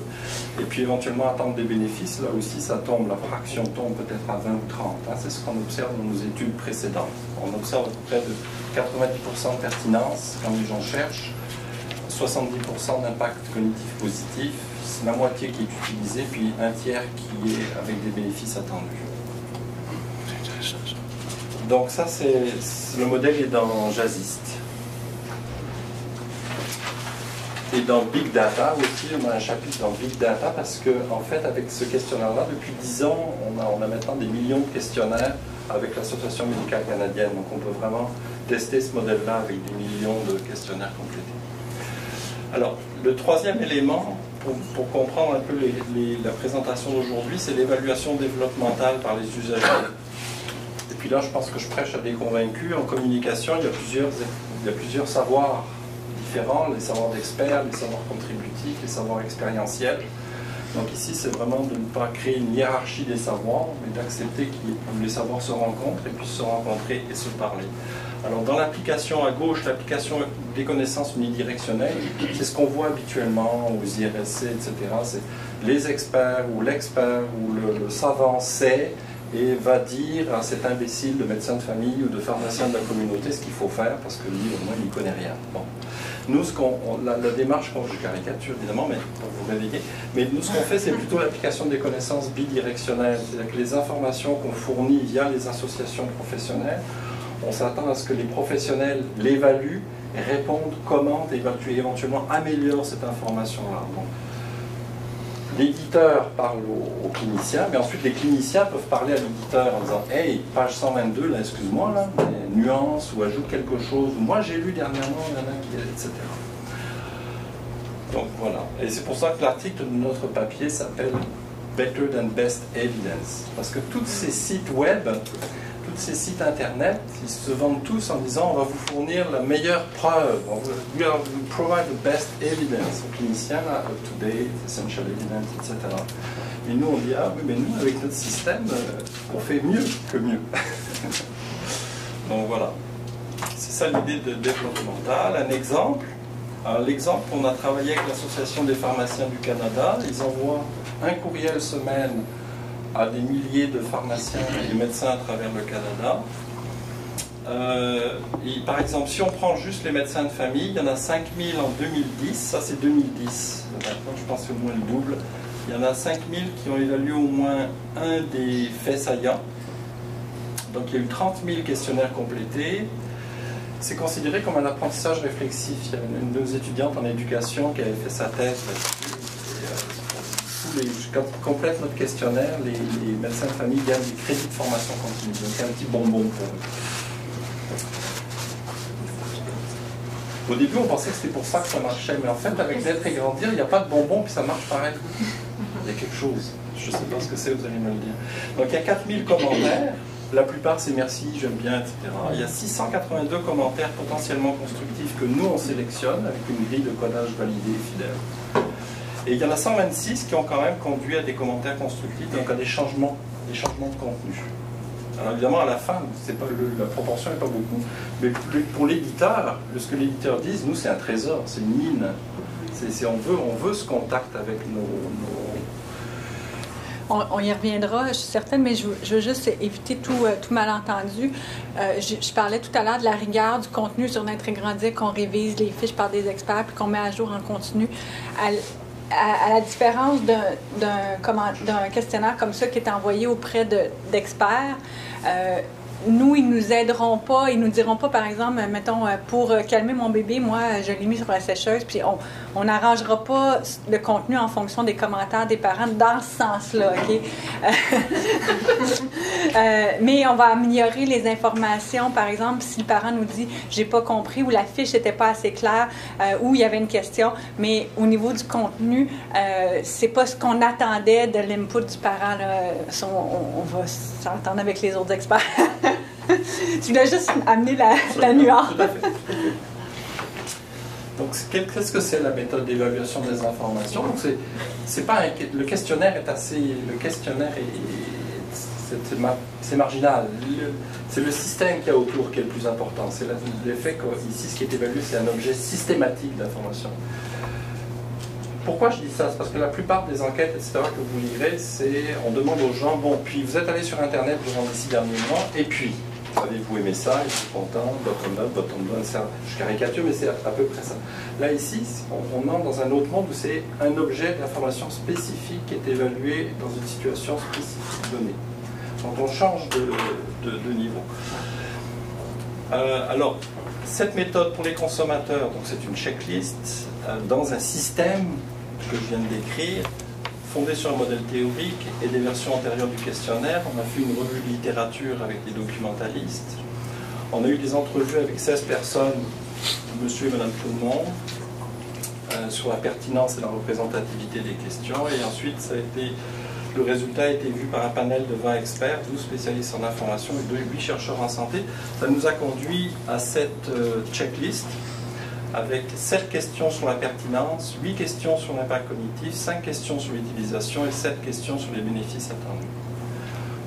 Speaker 2: Et puis éventuellement attendre des bénéfices, là aussi ça tombe, la fraction tombe peut-être à 20 ou 30. Hein. C'est ce qu'on observe dans nos études précédentes. On observe à peu près de 90% de pertinence quand les gens cherchent, 70% d'impact cognitif positif, c'est la moitié qui est utilisée, puis un tiers qui est avec des bénéfices attendus. Donc ça, le modèle est dans Jazzist. Et dans Big Data aussi, on a un chapitre dans Big Data parce que, en fait, avec ce questionnaire-là, depuis 10 ans, on a maintenant des millions de questionnaires avec l'Association médicale canadienne. Donc on peut vraiment tester ce modèle-là avec des millions de questionnaires complétés. Alors, le troisième élément, pour comprendre un peu la présentation d'aujourd'hui, c'est l'évaluation développementale par les usagers. Et puis là, je pense que je prêche à des convaincus. En communication, il y a plusieurs savoirs différents, les savoirs d'experts, les savoirs contributifs, les savoirs expérientiels. Donc ici, c'est vraiment de ne pas créer une hiérarchie des savoirs, mais d'accepter que les savoirs se rencontrent et puissent se rencontrer et se parler. Alors dans l'application à gauche, l'application des connaissances unidirectionnelles, c'est ce qu'on voit habituellement aux IRSC, etc. C'est les experts ou l'expert ou le savant sait et va dire à cet imbécile de médecin de famille ou de pharmacien de la communauté ce qu'il faut faire parce que lui, au moins, il n'y connaît rien. Bon. Nous, la démarche, je caricature évidemment, mais pour vous réveiller, mais nous, ce qu'on fait, c'est plutôt l'application des connaissances bidirectionnelles. C'est-à-dire que les informations qu'on fournit via les associations professionnelles, on s'attend à ce que les professionnels l'évaluent, répondent, commentent, évaluent et éventuellement améliorent cette information-là. L'éditeur parle aux cliniciens, mais ensuite les cliniciens peuvent parler à l'éditeur en disant « Hey, page 122, là, excuse-moi, là, nuance ou ajoute quelque chose. Moi, j'ai lu dernièrement, etc. » Donc voilà. Et c'est pour ça que l'article de notre papier s'appelle « Better than Best Evidence ». Parce que tous ces sites web, tous ces sites internet, ils se vendent tous en disant on va vous fournir la meilleure preuve, we provide the best evidence aux cliniciens, up-to-date, essential evidence, etc. Et nous on dit ah oui mais nous avec notre système on fait mieux que mieux. Donc voilà, c'est ça l'idée de développemental. Un exemple, l'exemple on a travaillé avec l'Association des pharmaciens du Canada, ils envoient un courriel semaine à des milliers de pharmaciens et de médecins à travers le Canada. Par exemple, si on prend juste les médecins de famille, il y en a 5000 en 2010, ça c'est 2010, maintenant je pense au moins le double. Il y en a 5000 qui ont évalué au moins un des faits saillants. Donc il y a eu 30 000 questionnaires complétés. C'est considéré comme un apprentissage réflexif. Il y a une de nos étudiantes en éducation qui avait fait sa thèse là-dessus. Quand ils complètent notre questionnaire, les médecins de famille gagnent des crédits de formation continue. Donc un petit bonbon pour eux. Au début, on pensait que c'était pour ça que ça marchait, mais en fait, avec Naître et Grandir, il n'y a pas de bonbon, puis ça marche pareil. Il y a quelque chose. Je ne sais pas ce que c'est, vous allez me le dire. Donc il y a 4000 commentaires. La plupart, c'est merci, j'aime bien, etc. Il y a 682 commentaires potentiellement constructifs que nous, on sélectionne avec une grille de codage validée et fidèle. Et il y en a 126 qui ont quand même conduit à des commentaires constructifs, donc à des changements de contenu. Alors évidemment, à la fin, la proportion n'est pas beaucoup, mais pour l'éditeur, ce que l'éditeur dit, nous, c'est un trésor, c'est une mine. On veut ce contact avec nos...
Speaker 1: On y reviendra, je suis certaine, mais je veux juste éviter tout malentendu. Je parlais tout à l'heure de la rigueur du contenu sur Naître et Grandir, qu'on révise les fiches par des experts puis qu'on met à jour en continu. À la différence d'un questionnaire comme ça qui est envoyé auprès d'experts, nous, ils nous aideront pas, ils nous diront pas, par exemple, mettons, pour calmer mon bébé, moi, je l'ai mis sur la sécheuse, puis on n'arrangera pas le contenu en fonction des commentaires des parents dans ce sens-là, OK? Mais on va améliorer les informations, par exemple, si le parent nous dit « j'ai pas compris » ou la fiche n'était pas assez claire, ou il y avait une question, mais au niveau du contenu, c'est pas ce qu'on attendait de l'input du parent, là. On va s'entendre avec les autres experts. Tu voulais juste amener la nuance.
Speaker 2: Tout à fait. Donc, qu'est-ce que c'est la méthode d'évaluation des informations? Donc, c'est pas le questionnaire est assez. Le questionnaire c'est marginal. C'est le système qu'il y a autour qui est le plus important. C'est l'effet qu'ici, ce qui est évalué, c'est un objet systématique d'information. Pourquoi je dis ça? C'est parce que la plupart des enquêtes, etc., que vous livrez, on demande aux gens, bon, puis vous êtes allé sur Internet durant les 6 derniers mois, et puis, avez-vous aimé ça? Êtes-vous content? Bottom-up, bottom-down, je caricature, mais c'est à peu près ça. Là, ici, on entre dans un autre monde où c'est un objet d'information spécifique qui est évalué dans une situation spécifique donnée. Donc, on change de niveau. Alors, cette méthode pour les consommateurs, donc c'est une checklist dans un système que je viens de décrire, fondé sur un modèle théorique et des versions antérieures du questionnaire. On a fait une revue de littérature avec des documentalistes. On a eu des entrevues avec 16 personnes, monsieur et madame tout le monde, sur la pertinence et la représentativité des questions. Et ensuite, le résultat a été vu par un panel de 20 experts, 12 spécialistes en information et 8 chercheurs en santé. Ça nous a conduit à cette checklist avec 7 questions sur la pertinence, 8 questions sur l'impact cognitif, 5 questions sur l'utilisation et 7 questions sur les bénéfices attendus.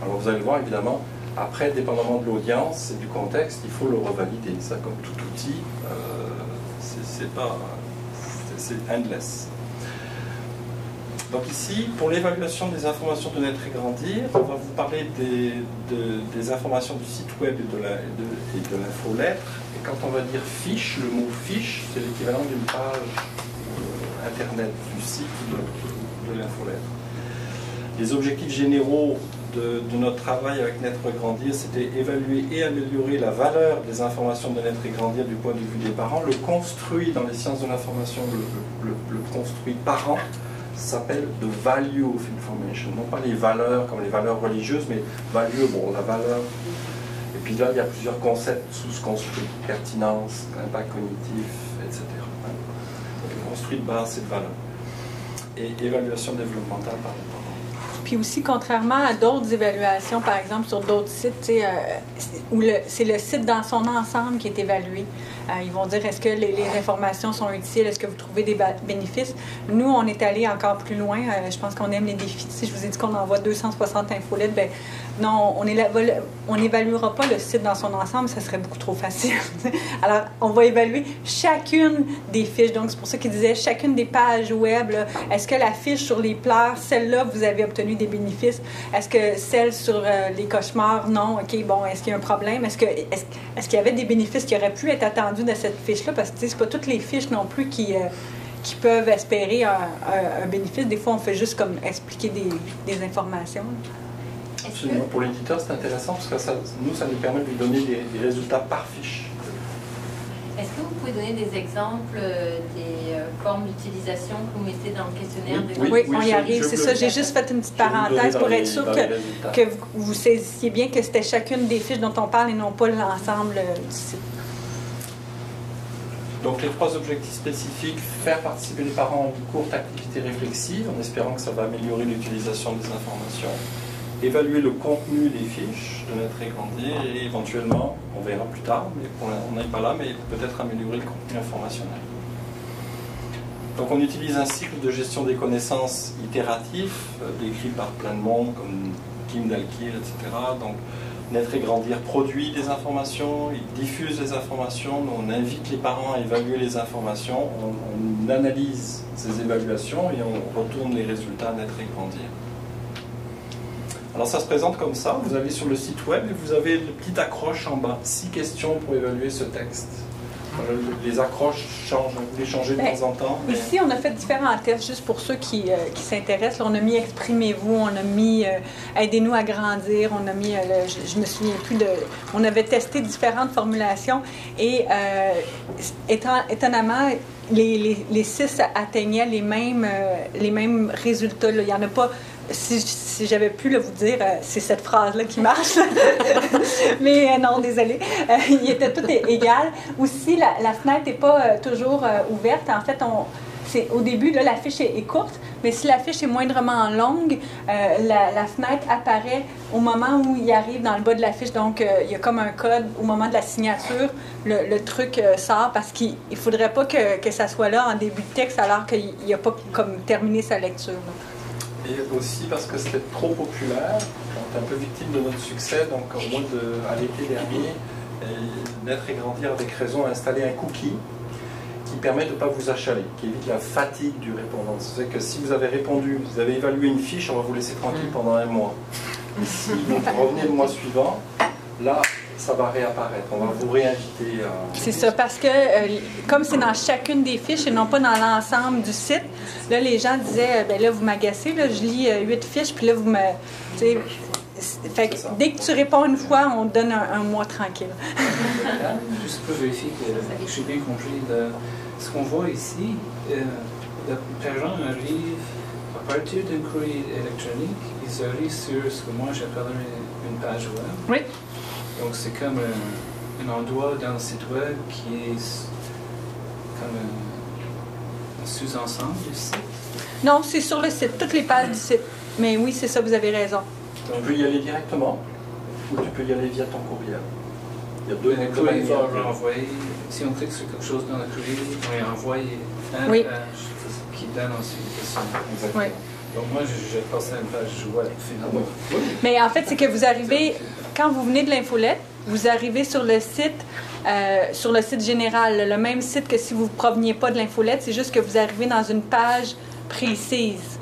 Speaker 2: Alors vous allez voir évidemment, après, dépendamment de l'audience et du contexte, il faut le revalider. Ça, comme tout outil, c'est endless. Donc ici, pour l'évaluation des informations de Naître et Grandir, on va vous parler des informations du site web et de l'infolettre. Et quand on va dire fiche, le mot fiche, c'est l'équivalent d'une page internet du site de l'infolettre. Les objectifs généraux de notre travail avec Naître et Grandir, c'était évaluer et améliorer la valeur des informations de Naître et Grandir du point de vue des parents. Le construit dans les sciences de l'information, le construit parent, s'appelle the value of information. Non pas les valeurs comme les valeurs religieuses, mais value, bon, la valeur. Et puis là, il y a plusieurs concepts sous-construits, pertinence, impact cognitif, etc. Donc, le construit de base, c'est de valeur. Et évaluation développementale par les parents.
Speaker 1: Puis aussi, contrairement à d'autres évaluations, par exemple sur d'autres sites, où c'est le site dans son ensemble qui est évalué. Ils vont dire, est-ce que les informations sont utiles, est-ce que vous trouvez des bénéfices? Nous, on est allé encore plus loin. Je pense qu'on aime les défis. Si je vous ai dit qu'on envoie 260 infolettes, ben non, on n'évaluera pas le site dans son ensemble, ça serait beaucoup trop facile. Alors, on va évaluer chacune des fiches. Donc, c'est pour ça qu'ils disaient chacune des pages web. Est-ce que la fiche sur les pleurs, celle-là, vous avez obtenu des bénéfices? Est-ce que celle sur les cauchemars, non? OK, bon, est-ce qu'il y a un problème? Est-ce qu'il y avait des bénéfices qui auraient pu être attendus de cette fiche-là? Parce que c'est pas toutes les fiches non plus qui peuvent espérer un bénéfice. Des fois, on fait juste comme expliquer des informations.
Speaker 2: Absolument. Pour l'éditeur, c'est intéressant parce que ça nous permet de lui donner des résultats par fiche.
Speaker 7: Est-ce que vous pouvez donner des exemples des formes d'utilisation que vous mettez dans le questionnaire?
Speaker 1: Oui, on y arrive, c'est ça. J'ai juste fait une petite parenthèse pour être sûr que vous saisiez bien que c'était chacune des fiches dont on parle et non pas l'ensemble du site.
Speaker 2: Donc les 3 objectifs spécifiques, faire participer les parents à une courte activité réflexive en espérant que ça va améliorer l'utilisation des informations, évaluer le contenu des fiches de Naître et Grandir et éventuellement, on verra plus tard, mais on n'est pas là, mais peut-être améliorer le contenu informationnel. Donc on utilise un cycle de gestion des connaissances itératif, décrit par plein de monde comme Kim Dahl-Kiel, etc. Donc Naître et Grandir produit des informations, il diffuse les informations, on invite les parents à évaluer les informations, on analyse ces évaluations et on retourne les résultats à Naître et Grandir. Alors ça se présente comme ça, vous allez sur le site web et vous avez une petite accroche en bas, 6 questions pour évaluer ce texte. Les accroches changent, vous les changez de temps en temps. Mais...
Speaker 1: Ici, on a fait différents tests juste pour ceux qui s'intéressent. Là, on a mis Exprimez-vous, on a mis Aidez-nous à grandir, on a mis, je me souviens plus de... On avait testé différentes formulations et étonnamment, les 6 atteignaient les mêmes résultats. Là. Il n'y en a pas... Si j'avais pu vous dire, c'est cette phrase-là qui marche. Mais non, désolé. Ils étaient tous égales. Aussi, la fenêtre n'est pas toujours ouverte. En fait, au début, là, la fiche est courte, mais si la fiche est moindrement longue, la fenêtre apparaît au moment où il arrive dans le bas de la fiche. Donc, il y a comme un code au moment de la signature. Le truc sort parce qu'il ne faudrait pas que ça soit là en début de texte alors qu'il n'a pas comme terminé sa lecture. Là.
Speaker 2: Et aussi parce que c'était trop populaire, on est un peu victime de notre succès, donc à l'été dernier, Naître et Grandir avec raison a installé un cookie qui permet de ne pas vous achaler, qui évite la fatigue du répondant. C'est que si vous avez répondu, vous avez évalué une fiche, on va vous laisser tranquille pendant un mois. Et si vous revenez le mois suivant, là, ça va réapparaître. On va vous réinviter à...
Speaker 1: C'est ça, parce que comme c'est dans chacune des fiches et non pas dans l'ensemble du site, là, les gens disaient, ben là, vous m'agacez, là, je lis 8 fiches, puis là, vous me... Fait que dès que tu réponds une fois, on te donne un mois tranquille.
Speaker 8: Juste pour vérifier que j'ai bien compris, ce qu'on voit ici, les gens arrivent à partir d'un courrier électronique, ils arrivent sur ce que moi j'appellerais une page web.
Speaker 1: Oui.
Speaker 8: Donc c'est comme un endroit dans le site web qui est comme un sous-ensemble du site.
Speaker 1: Non, c'est sur le site, toutes les pages du site. Mais oui, c'est ça, vous avez raison.
Speaker 2: Tu peux y aller directement ou tu peux y aller via ton courriel. Il y a deux
Speaker 8: courrier va renvoyer. Si on clique sur quelque chose dans le courrier, on va envoyer un page qui donne ensuite des questions.
Speaker 2: Exactement.
Speaker 1: Oui.
Speaker 8: Donc moi, je passe à une page web finalement.
Speaker 1: Mais en fait, c'est que vous arrivez, quand vous venez de l'infolette, vous arrivez sur le site général, le même site que si vous ne proveniez pas de l'infolette, c'est juste que vous arrivez dans une page précise.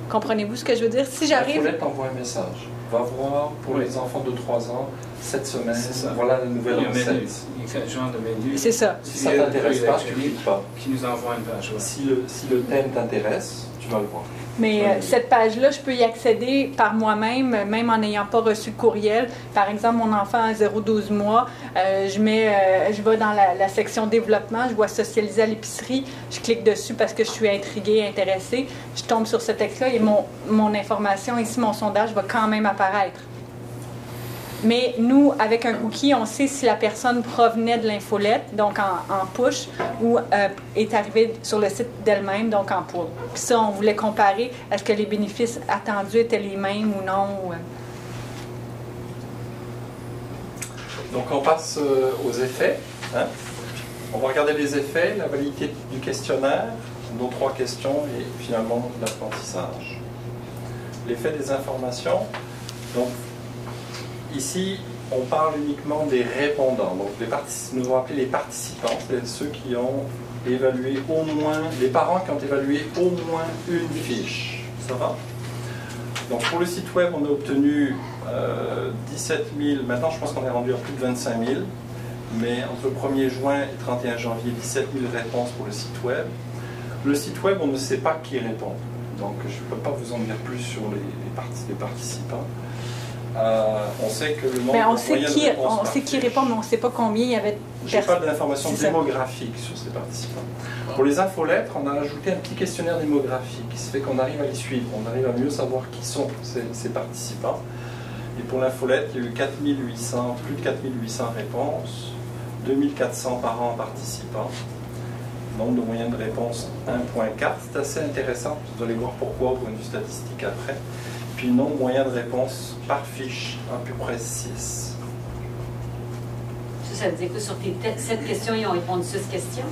Speaker 1: Comprenez-vous ce que je veux dire? Si j'arrive...
Speaker 2: L'infolette envoie un message. Va voir pour les enfants de 3 ans, cette semaine, voilà la nouvelle recette.
Speaker 8: Il fait genre de menu.
Speaker 1: C'est ça.
Speaker 2: Si ça ne t'intéresse pas, tu ne cliques pas.
Speaker 8: Qui nous envoie une page web.
Speaker 2: Si le thème t'intéresse, tu vas le voir.
Speaker 1: Mais cette page-là, je peux y accéder par moi-même, même en n'ayant pas reçu de courriel. Par exemple, mon enfant a 0-12 mois, je vais dans la section développement, je vois socialiser à l'épicerie, je clique dessus parce que je suis intriguée, intéressée, je tombe sur ce texte-là et mon information, ici mon sondage, va quand même apparaître. Mais nous, avec un cookie, on sait si la personne provenait de l'infolette, donc en push, ou est arrivée sur le site d'elle-même, donc en pull. Puis ça, on voulait comparer, est-ce que les bénéfices attendus étaient les mêmes ou non.
Speaker 2: Donc on passe aux effets. Hein? On va regarder les effets, la validité du questionnaire, nos 3 questions et finalement l'apprentissage. L'effet des informations. Donc, ici, on parle uniquement des répondants. Donc, nous allons appeler les participants, c'est ceux qui ont évalué au moins, les parents qui ont évalué au moins une fiche. Ça va? Donc, pour le site web, on a obtenu 17 000, maintenant je pense qu'on est rendu à plus de 25 000, mais entre le 1er juin et 31 janvier, 17 000 réponses pour le site web. Le site web, on ne sait pas qui répond. Donc, je ne peux pas vous en dire plus sur les participants. On sait que le nombre
Speaker 1: on sait qui répond, mais on ne sait pas combien il y avait de
Speaker 2: personnes. Je n'ai pas d'informations
Speaker 1: démographiques
Speaker 2: démographiques sur ces participants. Pour les infolettres, on a ajouté un petit questionnaire démographique, qui fait qu'on arrive à les suivre, on arrive à mieux savoir qui sont ces participants. Et pour l'infolette, il y a eu plus de 4800 réponses, 2400 parents participants. Nombre de moyenne de réponse 1.4, c'est assez intéressant, vous allez voir pourquoi au point de vue statistique après. Puis nombre moyen de réponse par fiche, à peu près 6.
Speaker 4: Ça veut dire que sur tes 7 questions, ils ont répondu 6 questions?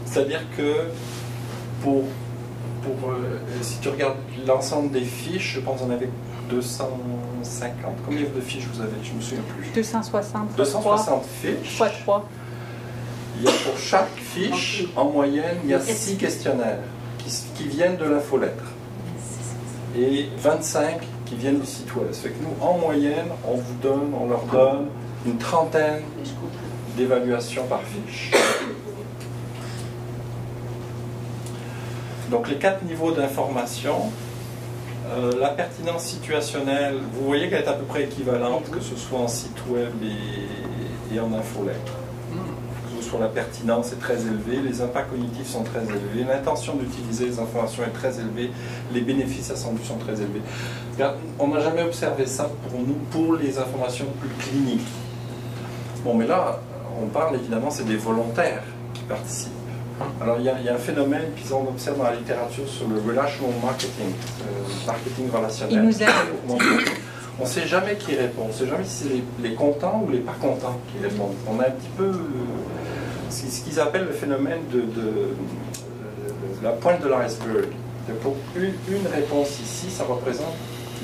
Speaker 2: C'est-à-dire que si tu regardes l'ensemble des fiches, je pense qu'on avait 250. Combien de fiches vous avez? Je ne me souviens plus.
Speaker 1: 260.
Speaker 2: 260 fiches.
Speaker 1: Fois 3.
Speaker 2: Il y a pour chaque fiche, en moyenne, il y a 6 questionnaires qui viennent de l'infolettre. Et 25 qui viennent du site web. Ça fait que nous, en moyenne, on leur donne une trentaine d'évaluation par fiche. Donc les 4 niveaux d'information, la pertinence situationnelle, vous voyez qu'elle est à peu près équivalente, que ce soit en site web et en infolettre. Que ce soit la pertinence est très élevée, les impacts cognitifs sont très élevés, l'intention d'utiliser les informations est très élevée, les bénéfices attendus sont très élevés. On n'a jamais observé ça pour nous, pour les informations plus cliniques. Bon, mais là, on parle évidemment, c'est des volontaires qui participent. Alors il y a un phénomène qu'on observe dans la littérature sur le relational marketing, marketing relationnel.
Speaker 1: Il nous aide.
Speaker 2: On ne sait jamais qui répond, on ne sait jamais si c'est les contents ou les pas contents qui répondent. On a un petit peu ce qu'ils appellent le phénomène de la pointe de l'iceberg. Pour une réponse ici, ça représente,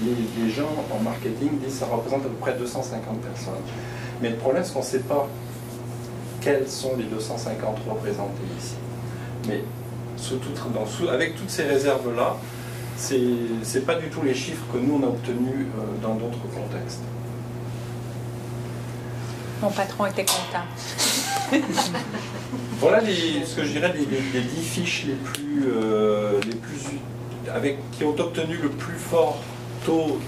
Speaker 2: les gens en marketing disent que ça représente à peu près 250 personnes. Mais le problème, c'est qu'on ne sait pas quels sont les 250 représentés ici. Mais avec toutes ces réserves-là, c'est pas du tout les chiffres que nous on a obtenus dans d'autres contextes.
Speaker 1: Mon patron était content.
Speaker 2: Voilà ce que je dirais les 10 fiches qui ont obtenu le plus fort taux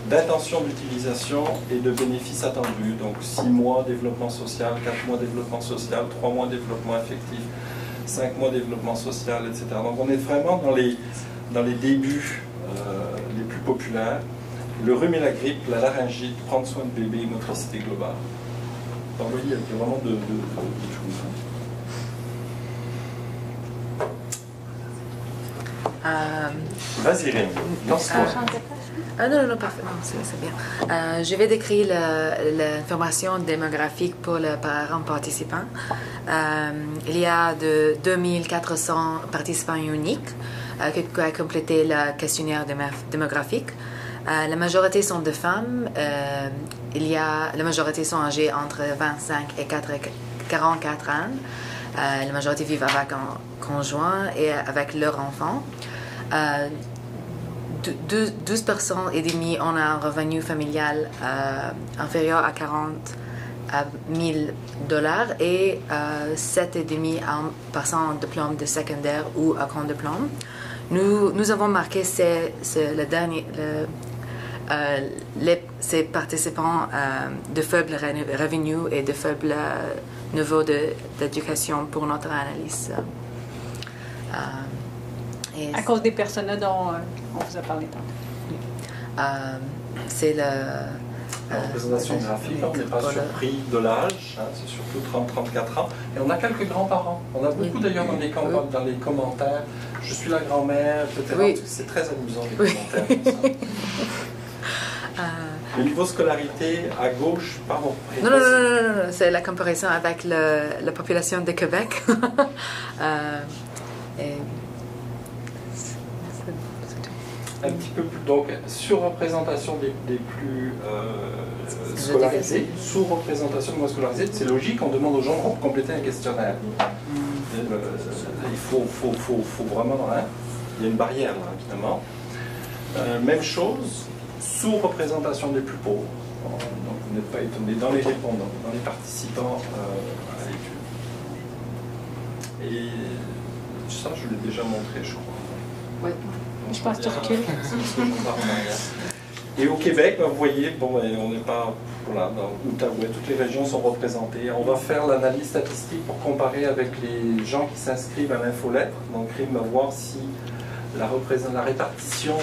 Speaker 2: d'intention d'utilisation et de bénéfices attendus. Donc 6 mois développement social, 4 mois développement social, 3 mois développement affectif, 5 mois développement social, etc. Donc on est vraiment dans les débuts les plus populaires. Le rhume et la grippe, la laryngite, prendre soin de bébé, motricité globale. Donc vous voyez, il y a vraiment de choses. Vas-y, Rémi, lance-toi.
Speaker 9: Non, parfait. Non, c'est bien. Je vais décrire l'information démographique pour les parents participants. Il y a de 2400 participants uniques qui ont complété le questionnaire démographique. La majorité sont de femmes. La majorité sont âgées entre 25 et 44 ans. La majorité vivent avec un conjoint et avec leurs enfants. 12% et demi ont un revenu familial inférieur à 40 000 $, et 7,5% ont un diplôme de secondaire ou un grand diplôme. Nous avons marqué ces ces participants de faibles revenus et de faible niveau d'éducation pour notre analyse.
Speaker 1: À cause des personnes dont on vous a parlé tantôt.
Speaker 9: C'est
Speaker 2: la représentation graphique, on n'est pas surpris de l'âge, c'est surtout 30-34 ans. Et on a quelques grands-parents. On a beaucoup d'ailleurs dans les commentaires. Je suis la grand-mère, etc.
Speaker 9: Oui.
Speaker 2: C'est très amusant les commentaires comme ça. Le niveau scolarité à gauche, pardon.
Speaker 9: Non, c'est la comparaison avec la population de Québec.
Speaker 2: Un petit peu plus, donc surreprésentation des plus scolarisés, sous-représentation de moins scolarisés, c'est logique, on demande aux gens de compléter un questionnaire. Il faut vraiment, il y a une barrière là, évidemment. Même chose, sous-représentation des plus pauvres. Donc vous n'êtes pas étonné dans les répondants, dans les participants à l'étude. Et ça, je l'ai déjà montré, je crois.
Speaker 5: Oui.
Speaker 1: Je pense que tu recules.
Speaker 2: Et au Québec, vous voyez, bon, on n'est pas dans l'Outaouais, toutes les régions sont représentées. On va faire l'analyse statistique pour comparer avec les gens qui s'inscrivent à l'infolettre. Donc, RIM va voir si la répartition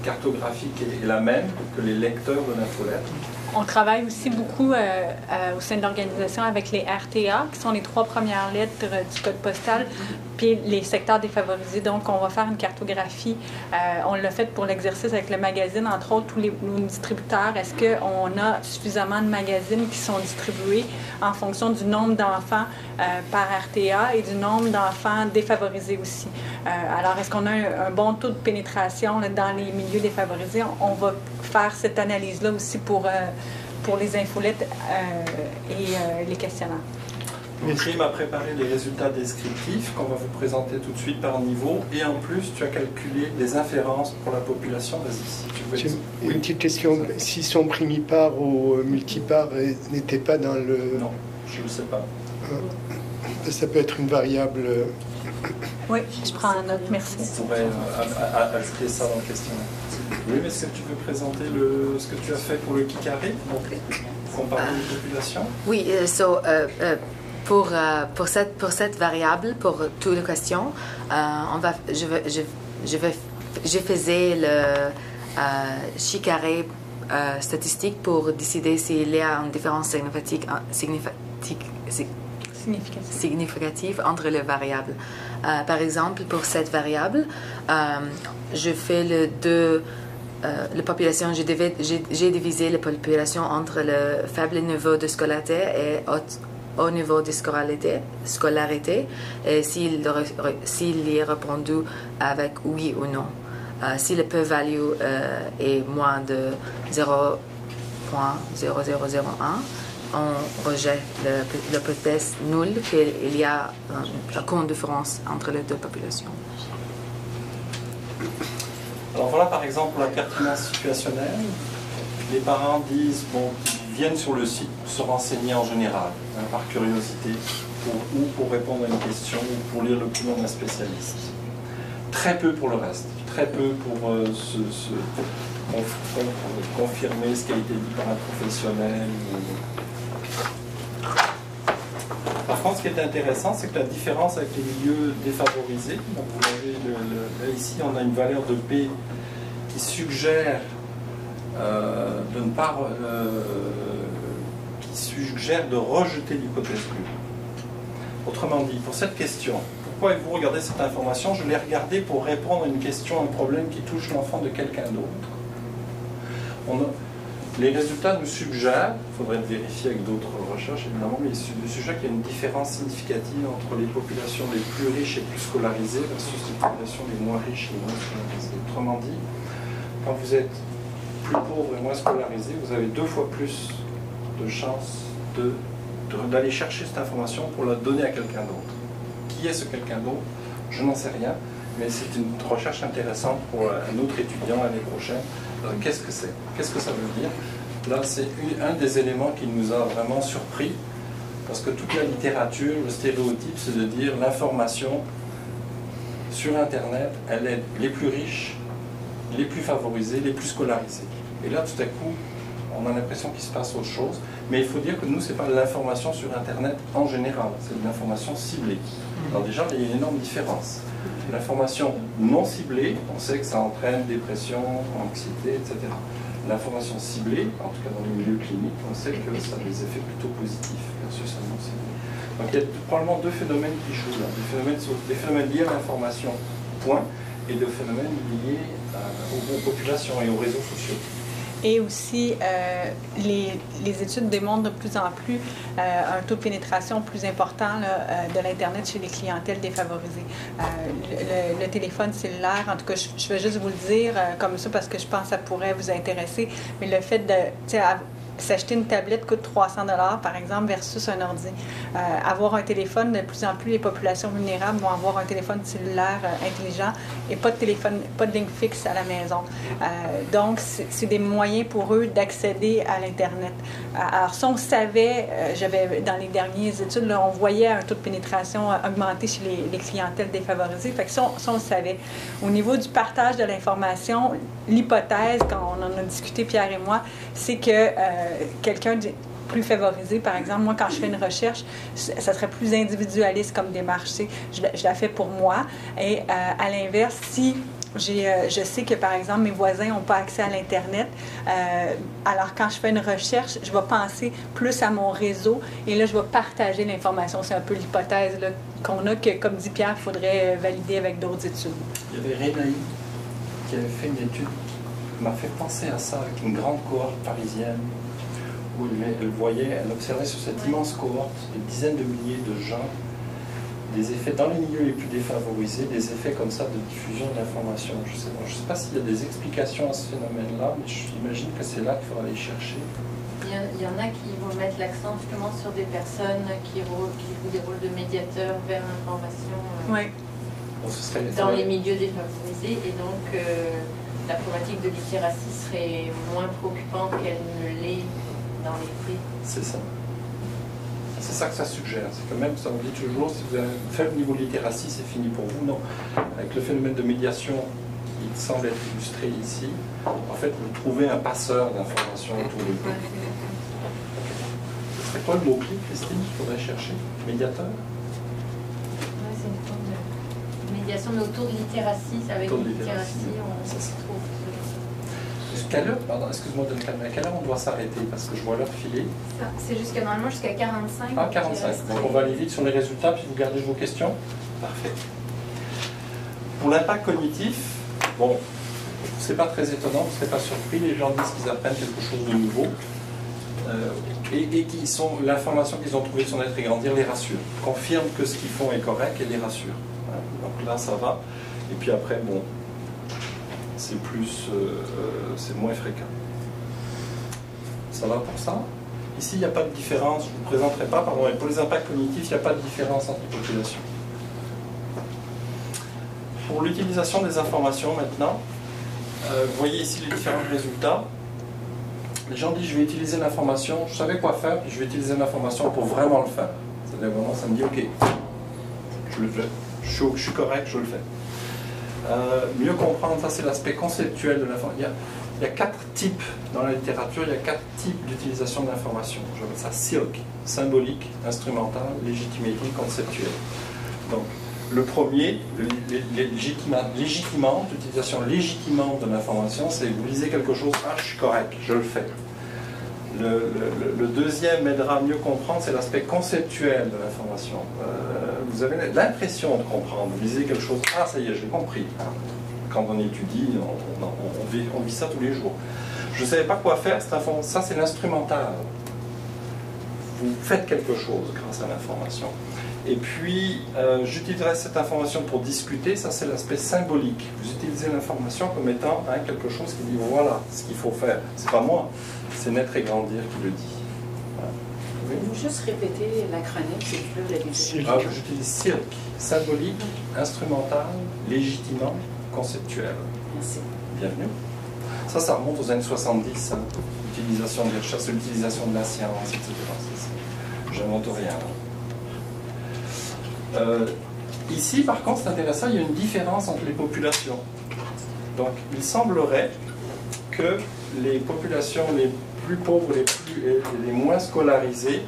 Speaker 2: cartographique est la même que les lecteurs de l'infolettre.
Speaker 1: On travaille aussi beaucoup au sein de l'organisation avec les RTA, qui sont les 3 premières lettres du code postal, puis les secteurs défavorisés. Donc, on va faire une cartographie. On l'a fait pour l'exercice avec le magazine, entre autres, tous nos distributeurs. Est-ce qu'on a suffisamment de magazines qui sont distribués en fonction du nombre d'enfants par RTA et du nombre d'enfants défavorisés aussi? Alors, est-ce qu'on a un bon taux de pénétration là, dans les milieux défavorisés? On va faire cette analyse-là aussi pour les infolettes et les questionnaires.
Speaker 2: Prime a préparé les résultats descriptifs qu'on va vous présenter tout de suite par niveau, et en plus tu as calculé des inférences pour la population. Vas-y, si tu veux.
Speaker 10: Une petite question, si son primipares ou multipares n'était pas dans le...
Speaker 2: Non. Je ne sais pas.
Speaker 10: Ça peut être une variable.
Speaker 1: Oui, je prends en note, merci.
Speaker 2: On pourrait ajouter ça dans le questionnaire. Oui, mais est-ce que tu peux présenter ce que tu as fait pour le Kikari, comparer les populations? Oui,
Speaker 9: pour cette variable, pour toutes les questions, je faisais le Kikari statistique pour décider s'il y a une différence significative entre les variables. Par exemple, pour cette variable, je fais la population, j'ai divisé la population entre le faible niveau de scolarité et haut niveau de scolarité et s'il y est répondu avec oui ou non. Si le p-value est moins de 0.0001, on rejette l'hypothèse nulle qu'il y a aucune différence entre les deux populations.
Speaker 2: Alors voilà par exemple la pertinence situationnelle. Les parents disent, bon, ils viennent sur le site pour se renseigner en général, par curiosité, ou pour répondre à une question, ou pour lire l'opinion d'un spécialiste. Très peu pour le reste, très peu pour confirmer ce qui a été dit par un professionnel. Par contre, ce qui est intéressant, c'est que la différence avec les milieux défavorisés, donc vous avez là ici, on a une valeur de P qui suggère de ne pas qui suggère de rejeter l'hypothèse nulle. Autrement dit, pour cette question, pourquoi vous regardez cette information? Je l'ai regardée pour répondre à une question, un problème qui touche l'enfant de quelqu'un d'autre. Les résultats nous suggèrent, il faudrait le vérifier avec d'autres recherches évidemment, mais ils nous suggèrent qu'il y a une différence significative entre les populations les plus riches et plus scolarisées versus les populations les moins riches et moins scolarisées. Autrement dit, quand vous êtes plus pauvre et moins scolarisé, vous avez 2 fois plus de chances d'aller chercher cette information pour la donner à quelqu'un d'autre. Qui est ce quelqu'un d'autre? Je n'en sais rien, mais c'est une recherche intéressante pour un autre étudiant l'année prochaine. Qu'est-ce que c'est? Qu'est-ce que ça veut dire? Là, c'est un des éléments qui nous a vraiment surpris, parce que toute la littérature, le stéréotype, c'est de dire l'information sur Internet, elle est les plus riches, les plus favorisés, les plus scolarisés. Et là, tout à coup, on a l'impression qu'il se passe autre chose. Mais il faut dire que nous, ce n'est pas l'information sur Internet en général, c'est une information ciblée. Alors déjà, il y a une énorme différence. L'information non ciblée, on sait que ça entraîne dépression, anxiété, etc. L'information ciblée, en tout cas dans les milieux cliniques, on sait que ça a des effets plutôt positifs versus un non ciblé. Donc il y a probablement 2 phénomènes qui jouent là. Des phénomènes liés à l'information, point, et des phénomènes liés aux populations et aux réseaux sociaux.
Speaker 1: Et aussi, les études démontrent de plus en plus un taux de pénétration plus important de l'Internet chez les clientèles défavorisées. Le téléphone cellulaire, en tout cas, je vais juste vous le dire comme ça parce que je pense que ça pourrait vous intéresser, mais le fait de s'acheter une tablette coûte 300 $ par exemple versus un ordi. Avoir un téléphone, de plus en plus les populations vulnérables vont avoir un téléphone cellulaire intelligent et pas de téléphone, pas de ligne fixe à la maison. Donc c'est des moyens pour eux d'accéder à l'Internet. Alors si on savait, dans les dernières études, là, on voyait un taux de pénétration augmenter chez les clientèles défavorisées. Fait que si on le savait. Au niveau du partage de l'information, l'hypothèse, quand on en a discuté Pierre et moi, c'est que quelqu'un de plus favorisé, par exemple, moi, quand je fais une recherche, ça serait plus individualiste comme démarche. Je la fais pour moi. Et à l'inverse, si je sais que, par exemple, mes voisins n'ont pas accès à l'Internet, alors quand je fais une recherche, je vais penser plus à mon réseau et là, je vais partager l'information. C'est un peu l'hypothèse qu'on a que, comme dit Pierre, il faudrait valider avec d'autres études.
Speaker 2: Il y avait Renaï qui avait fait une étude qui m'a fait penser à ça avec une grande cohorte parisienne où elle observait sur cette immense cohorte de dizaines de milliers de gens des effets dans les milieux les plus défavorisés, des effets comme ça de diffusion de l'information. Je ne sais pas s'il y a des explications à ce phénomène-là, mais j'imagine que c'est là qu'il faudra aller chercher.
Speaker 7: Il y en a qui vont mettre l'accent justement sur des personnes qui jouent des rôles de médiateurs vers l'information dans les milieux défavorisés, et donc la problématique de littératie serait moins préoccupante qu'elle ne l'est dans les faits.
Speaker 2: C'est ça. C'est ça que ça suggère. C'est que même, ça on dit toujours, si vous avez un faible niveau de littératie, c'est fini pour vous. Non. Avec le phénomène de médiation qui semble être illustré ici, en fait, vous trouvez un passeur d'informations autour de vous. Ce serait quoi le mot-clé, Christine, qu'il faudrait chercher? Médiateur?
Speaker 7: Oui, c'est une forme de médiation, mais autour de littératie. Avec littératie, on se trouve.
Speaker 2: Quelle heure, pardon, excuse-moi de me calmer, à quelle heure on doit s'arrêter? Parce que je vois l'heure filer.
Speaker 7: C'est normalement jusqu'à 45.
Speaker 2: Ah, 45. Donc on va aller vite sur les résultats, puis vous gardez vos questions. Parfait. Pour l'impact cognitif, bon, c'est pas très étonnant, vous ne serez pas surpris, les gens disent qu'ils apprennent quelque chose de nouveau. Et l'information qu'ils ont trouvée sur Naître et Grandir les rassure, confirme que ce qu'ils font est correct et les rassure. Donc là, ça va. Et puis après, bon, c'est moins fréquent. Ça va pour ça? Ici, il n'y a pas de différence, je ne vous présenterai pas, pardon, mais pour les impacts cognitifs, il n'y a pas de différence entre les populations. Pour l'utilisation des informations maintenant, vous voyez ici les différents résultats. Les gens disent, je vais utiliser l'information, je savais quoi faire, puis je vais utiliser l'information pour vraiment le faire. C'est-à-dire vraiment, ça me dit, ok, je le fais, je suis correct, je le fais. Mieux comprendre, ça c'est l'aspect conceptuel de l'information. Il y a 4 types dans la littérature, il y a 4 types d'utilisation de l'information. Je appelle ça SILC, symbolique, instrumental, légitimité, conceptuel. Donc, le premier, légitimante, l'utilisation légitimante de l'information, c'est vous lisez quelque chose, ah je suis correct, je le fais. Le deuxième aidera à mieux comprendre, c'est l'aspect conceptuel de l'information. Vous avez l'impression de comprendre, vous lisez quelque chose, ah ça y est, j'ai compris. Quand on étudie, on vit ça tous les jours. Je ne savais pas quoi faire, ça c'est l'instrumental. Vous faites quelque chose grâce à l'information. Et puis, j'utiliserai cette information pour discuter, ça c'est l'aspect symbolique. Vous utilisez l'information comme étant quelque chose qui dit voilà ce qu'il faut faire. C'est pas moi, c'est Naître et Grandir qui le dit. Voilà.
Speaker 5: Pouvez-vous juste répéter l'acronyme, s'il vous plaît,
Speaker 2: j'utilise SILC, symbolique, instrumental, légitimant, conceptuel.
Speaker 5: Merci.
Speaker 2: Bienvenue. Ça remonte aux années 70, l'utilisation des recherches, l'utilisation de la science, etc. J'invente rien. Ici, par contre, c'est intéressant, il y a une différence entre les populations. Donc, il semblerait que les populations les plus pauvres, les moins scolarisées,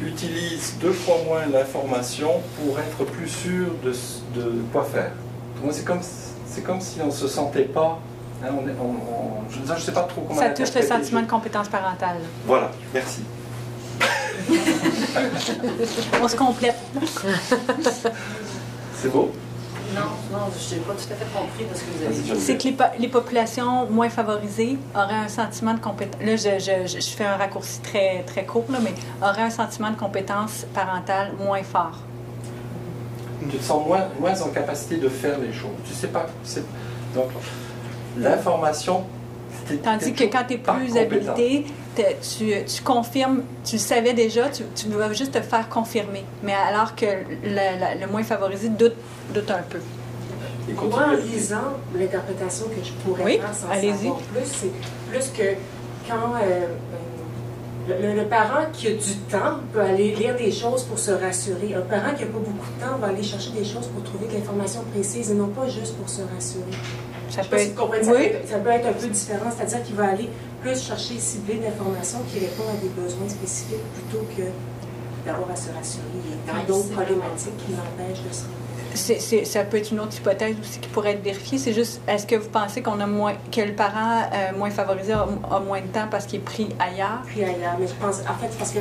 Speaker 2: utilisent 2 fois moins l'information pour être plus sûrs de quoi faire. C'est comme si on ne se sentait pas... Hein, je ne sais pas trop comment...
Speaker 1: Ça touche le sentiment de compétence parentale.
Speaker 2: Voilà, merci.
Speaker 1: On se complète.
Speaker 2: C'est beau?
Speaker 5: Non, je n'ai pas tout à fait compris de ce que vous avez dit.
Speaker 1: C'est que les populations moins favorisées auraient un sentiment de compétence. Là, je fais un raccourci très, très court, là, mais auraient un sentiment de compétence parentale moins fort.
Speaker 2: Tu te sens moins en capacité de faire les choses. Tu sais pas. Donc, l'information.
Speaker 1: Tandis que quand tu es plus habilité, tu confirmes, tu le savais déjà, tu dois juste te faire confirmer. Mais alors que le moins favorisé doute un peu.
Speaker 11: Moi, en lisant l'interprétation que je pourrais faire sans savoir plus, c'est plus que quand le parent qui a du temps peut aller lire des choses pour se rassurer. Un parent qui n'a pas beaucoup de temps va aller chercher des choses pour trouver de l'information précise et non pas juste pour se rassurer. Ça peut être un peu différent, c'est-à-dire qu'il va aller plus chercher, cibler d'informations qui répondent à des besoins spécifiques plutôt que d'avoir à se rassurer dans d'autres problématiques qui l'empêchent de se rendre.
Speaker 1: Ça peut être une autre hypothèse aussi qui pourrait être vérifiée. C'est juste, est-ce que vous pensez que le parent moins favorisé a moins de temps parce qu'il est pris ailleurs?
Speaker 11: Pris ailleurs, mais je pense, en fait, parce que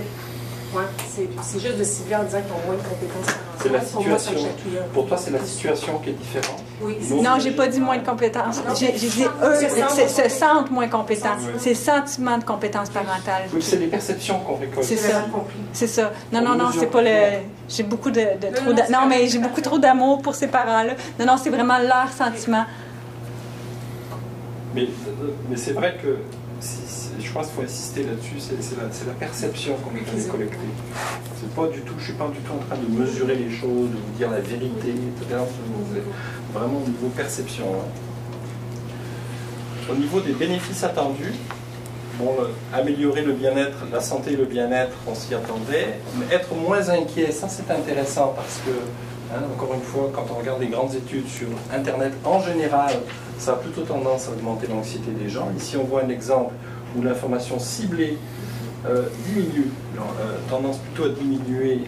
Speaker 11: c'est juste de cibler en disant qu'ils ont moins de compétences parentales.
Speaker 2: C'est la situation. Pour toi, c'est la situation qui est différente?
Speaker 11: Oui.
Speaker 1: Non, j'ai pas dit moins de compétences. J'ai dit se sentent moins compétents. C'est le sentiment de compétence parentale.
Speaker 2: Oui, c'est les perceptions qu'on récolte.
Speaker 1: C'est ça. C'est ça. Non, c'est pas le. J'ai beaucoup mais j'ai beaucoup trop d'amour pour ces parents-là. Non, c'est vraiment leur sentiment.
Speaker 2: Mais c'est vrai que je pense qu'il faut insister là-dessus, c'est la perception qu'on est allé collecter. C'est pas du tout, je ne suis pas du tout en train de mesurer les choses, de vous dire la vérité, etc. Vraiment au niveau perception. Hein. Au niveau des bénéfices attendus, bon, améliorer le bien-être, la santé et le bien-être, on s'y attendait, mais être moins inquiet, ça c'est intéressant parce que, hein, encore une fois, quand on regarde les grandes études sur Internet en général, ça a plutôt tendance à augmenter l'anxiété des gens. Ici, on voit un exemple où l'information ciblée diminue, tendance plutôt à diminuer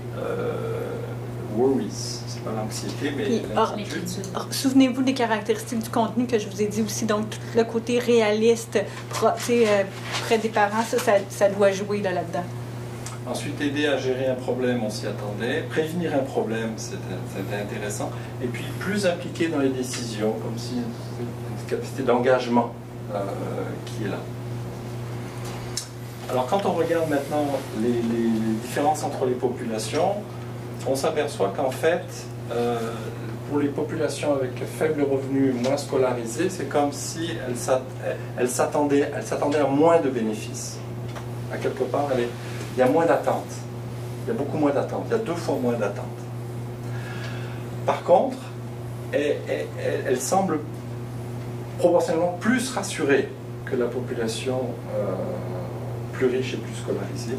Speaker 2: worries, c'est pas l'anxiété, mais l'inquiétude.
Speaker 1: Souvenez-vous des caractéristiques du contenu que je vous ai dit aussi, donc tout le côté réaliste, près des parents, ça doit jouer là-dedans.
Speaker 2: Ensuite, aider à gérer un problème, on s'y attendait. Prévenir un problème, c'était intéressant. Et puis, plus impliqué dans les décisions, comme si une capacité d'engagement qui est là. Alors, quand on regarde maintenant les différences entre les populations, on s'aperçoit qu'en fait, pour les populations avec faible revenu, moins scolarisées, c'est comme si elles s'attendaient à moins de bénéfices. À quelque part, il y a moins d'attentes. Il y a beaucoup moins d'attentes. Il y a 2 fois moins d'attentes. Par contre, elle semble proportionnellement plus rassurée que la population plus riche et plus scolarisée.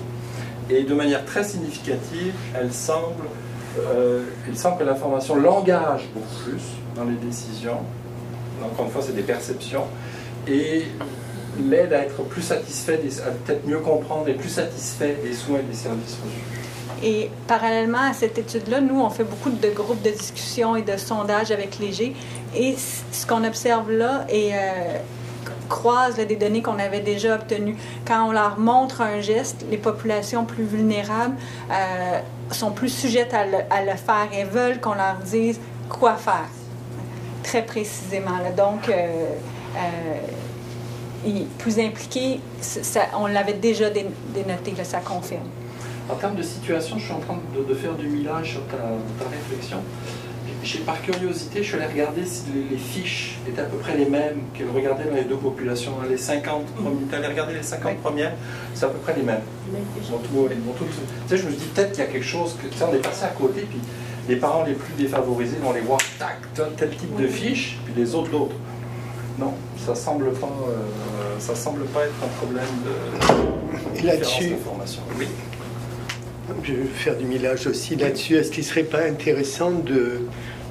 Speaker 2: Et de manière très significative, il semble que l'information l'engage beaucoup plus dans les décisions. Encore une fois, c'est des perceptions. Et l'aide à être plus satisfait, à peut-être mieux comprendre et plus satisfait des soins et des services reçus.
Speaker 1: Et parallèlement à cette étude-là, nous, on fait beaucoup de groupes de discussion et de sondages avec Léger. Et ce qu'on observe là croise des données qu'on avait déjà obtenues. Quand on leur montre un geste, les populations plus vulnérables sont plus sujettes à le faire et veulent qu'on leur dise quoi faire, très précisément. Là. Donc, plus impliqués, on l'avait déjà dénoté, là, ça confirme.
Speaker 2: En termes de situation, je suis en train de faire du millage sur ta réflexion. Par curiosité, je suis allé regarder si les fiches étaient à peu près les mêmes qu'elles regardaient dans les 2 populations. Les 50 premières, tu allais regarder les 50 premières, c'est à peu près les mêmes. Tu sais, je me dis peut-être qu'il y a quelque chose, on est passé à côté, puis les parents les plus défavorisés vont les voir, tac, tel type de fiche, puis les autres d'autres. Non, ça semble pas être un problème de différence d'information. Oui.
Speaker 10: Je vais faire du millage aussi là-dessus. Est-ce qu'il ne serait pas intéressant de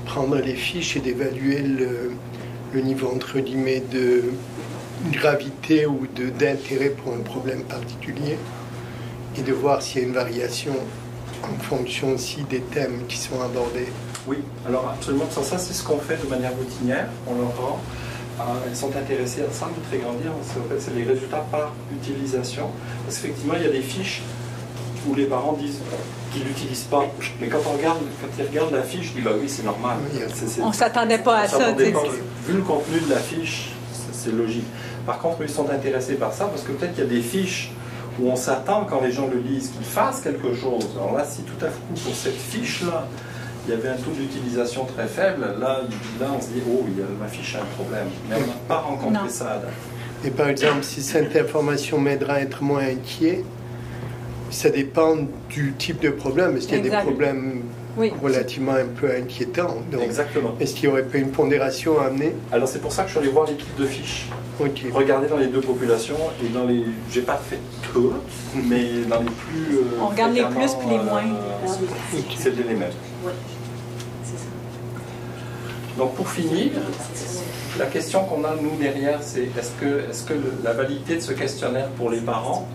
Speaker 10: prendre les fiches et d'évaluer le niveau, entre guillemets, de gravité ou d'intérêt pour un problème particulier et de voir s'il y a une variation en fonction aussi des thèmes qui sont abordés?
Speaker 2: Oui, alors absolument, ça c'est ce qu'on fait de manière routinière. On leur rend. Elles sont intéressées à ça, de très grandir. C'est les résultats par utilisation. Parce qu'effectivement, il y a des fiches où les parents disent qu'ils ne l'utilisent pas. Mais quand ils regardent la fiche, ils disent bah oui, c'est normal.
Speaker 1: On ne s'attendait pas à ça.
Speaker 2: Vu le contenu de la fiche, c'est logique. Par contre, ils sont intéressés par ça parce que peut-être qu'il y a des fiches où on s'attend, quand les gens le lisent, qu'ils fassent quelque chose. Alors là, si tout à coup, pour cette fiche-là, il y avait un taux d'utilisation très faible, là on se dit oh, ma fiche a un problème. Mais on n'a pas rencontré ça à date.
Speaker 10: Et par exemple, si cette information m'aidera à être moins inquiet, ça dépend du type de problème. Est-ce qu'il y a des problèmes relativement un peu inquiétants? Donc,
Speaker 2: exactement.
Speaker 10: Est-ce qu'il n'y aurait pas une pondération à amener?
Speaker 2: Alors c'est pour ça que je suis allé voir les types de fiches.
Speaker 10: Okay.
Speaker 2: Regardez dans les 2 populations et dans les... J'ai pas fait toutes, mais dans les plus...
Speaker 1: on regarde les plus puis les moins.
Speaker 2: C'est les mêmes.
Speaker 5: Oui, c'est ça.
Speaker 2: Donc pour finir, la question qu'on a nous derrière, c'est est-ce que la validité de ce questionnaire pour les parents.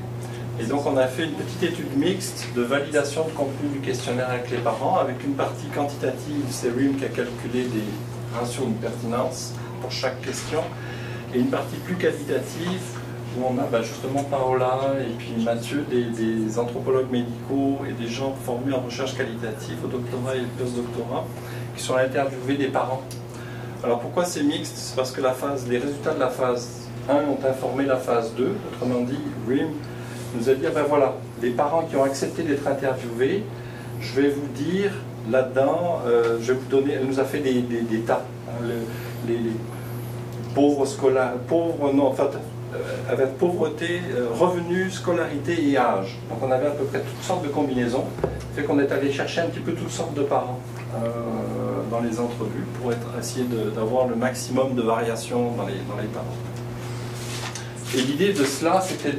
Speaker 2: Et donc on a fait une petite étude mixte de validation de contenu du questionnaire avec les parents, avec une partie quantitative, c'est RIM qui a calculé des ratios de pertinence pour chaque question, et une partie plus qualitative où on a justement Paola et puis Mathieu, des anthropologues médicaux et des gens formés en recherche qualitative au doctorat et au post-doctorat, qui sont interviewés des parents. Alors pourquoi c'est mixte? C'est parce que les résultats de la phase 1 ont informé la phase 2, autrement dit, RIM nous a dit, ben voilà, les parents qui ont accepté d'être interviewés, je vais vous dire là-dedans, je vais vous donner, elle nous a fait des tas, hein, les pauvres scolaires, avec pauvreté, revenus, scolarité et âge. Donc on avait à peu près toutes sortes de combinaisons, fait qu'on est allé chercher un petit peu toutes sortes de parents dans les entrevues pour essayer d'avoir le maximum de variations dans les parents. Et l'idée de cela, c'était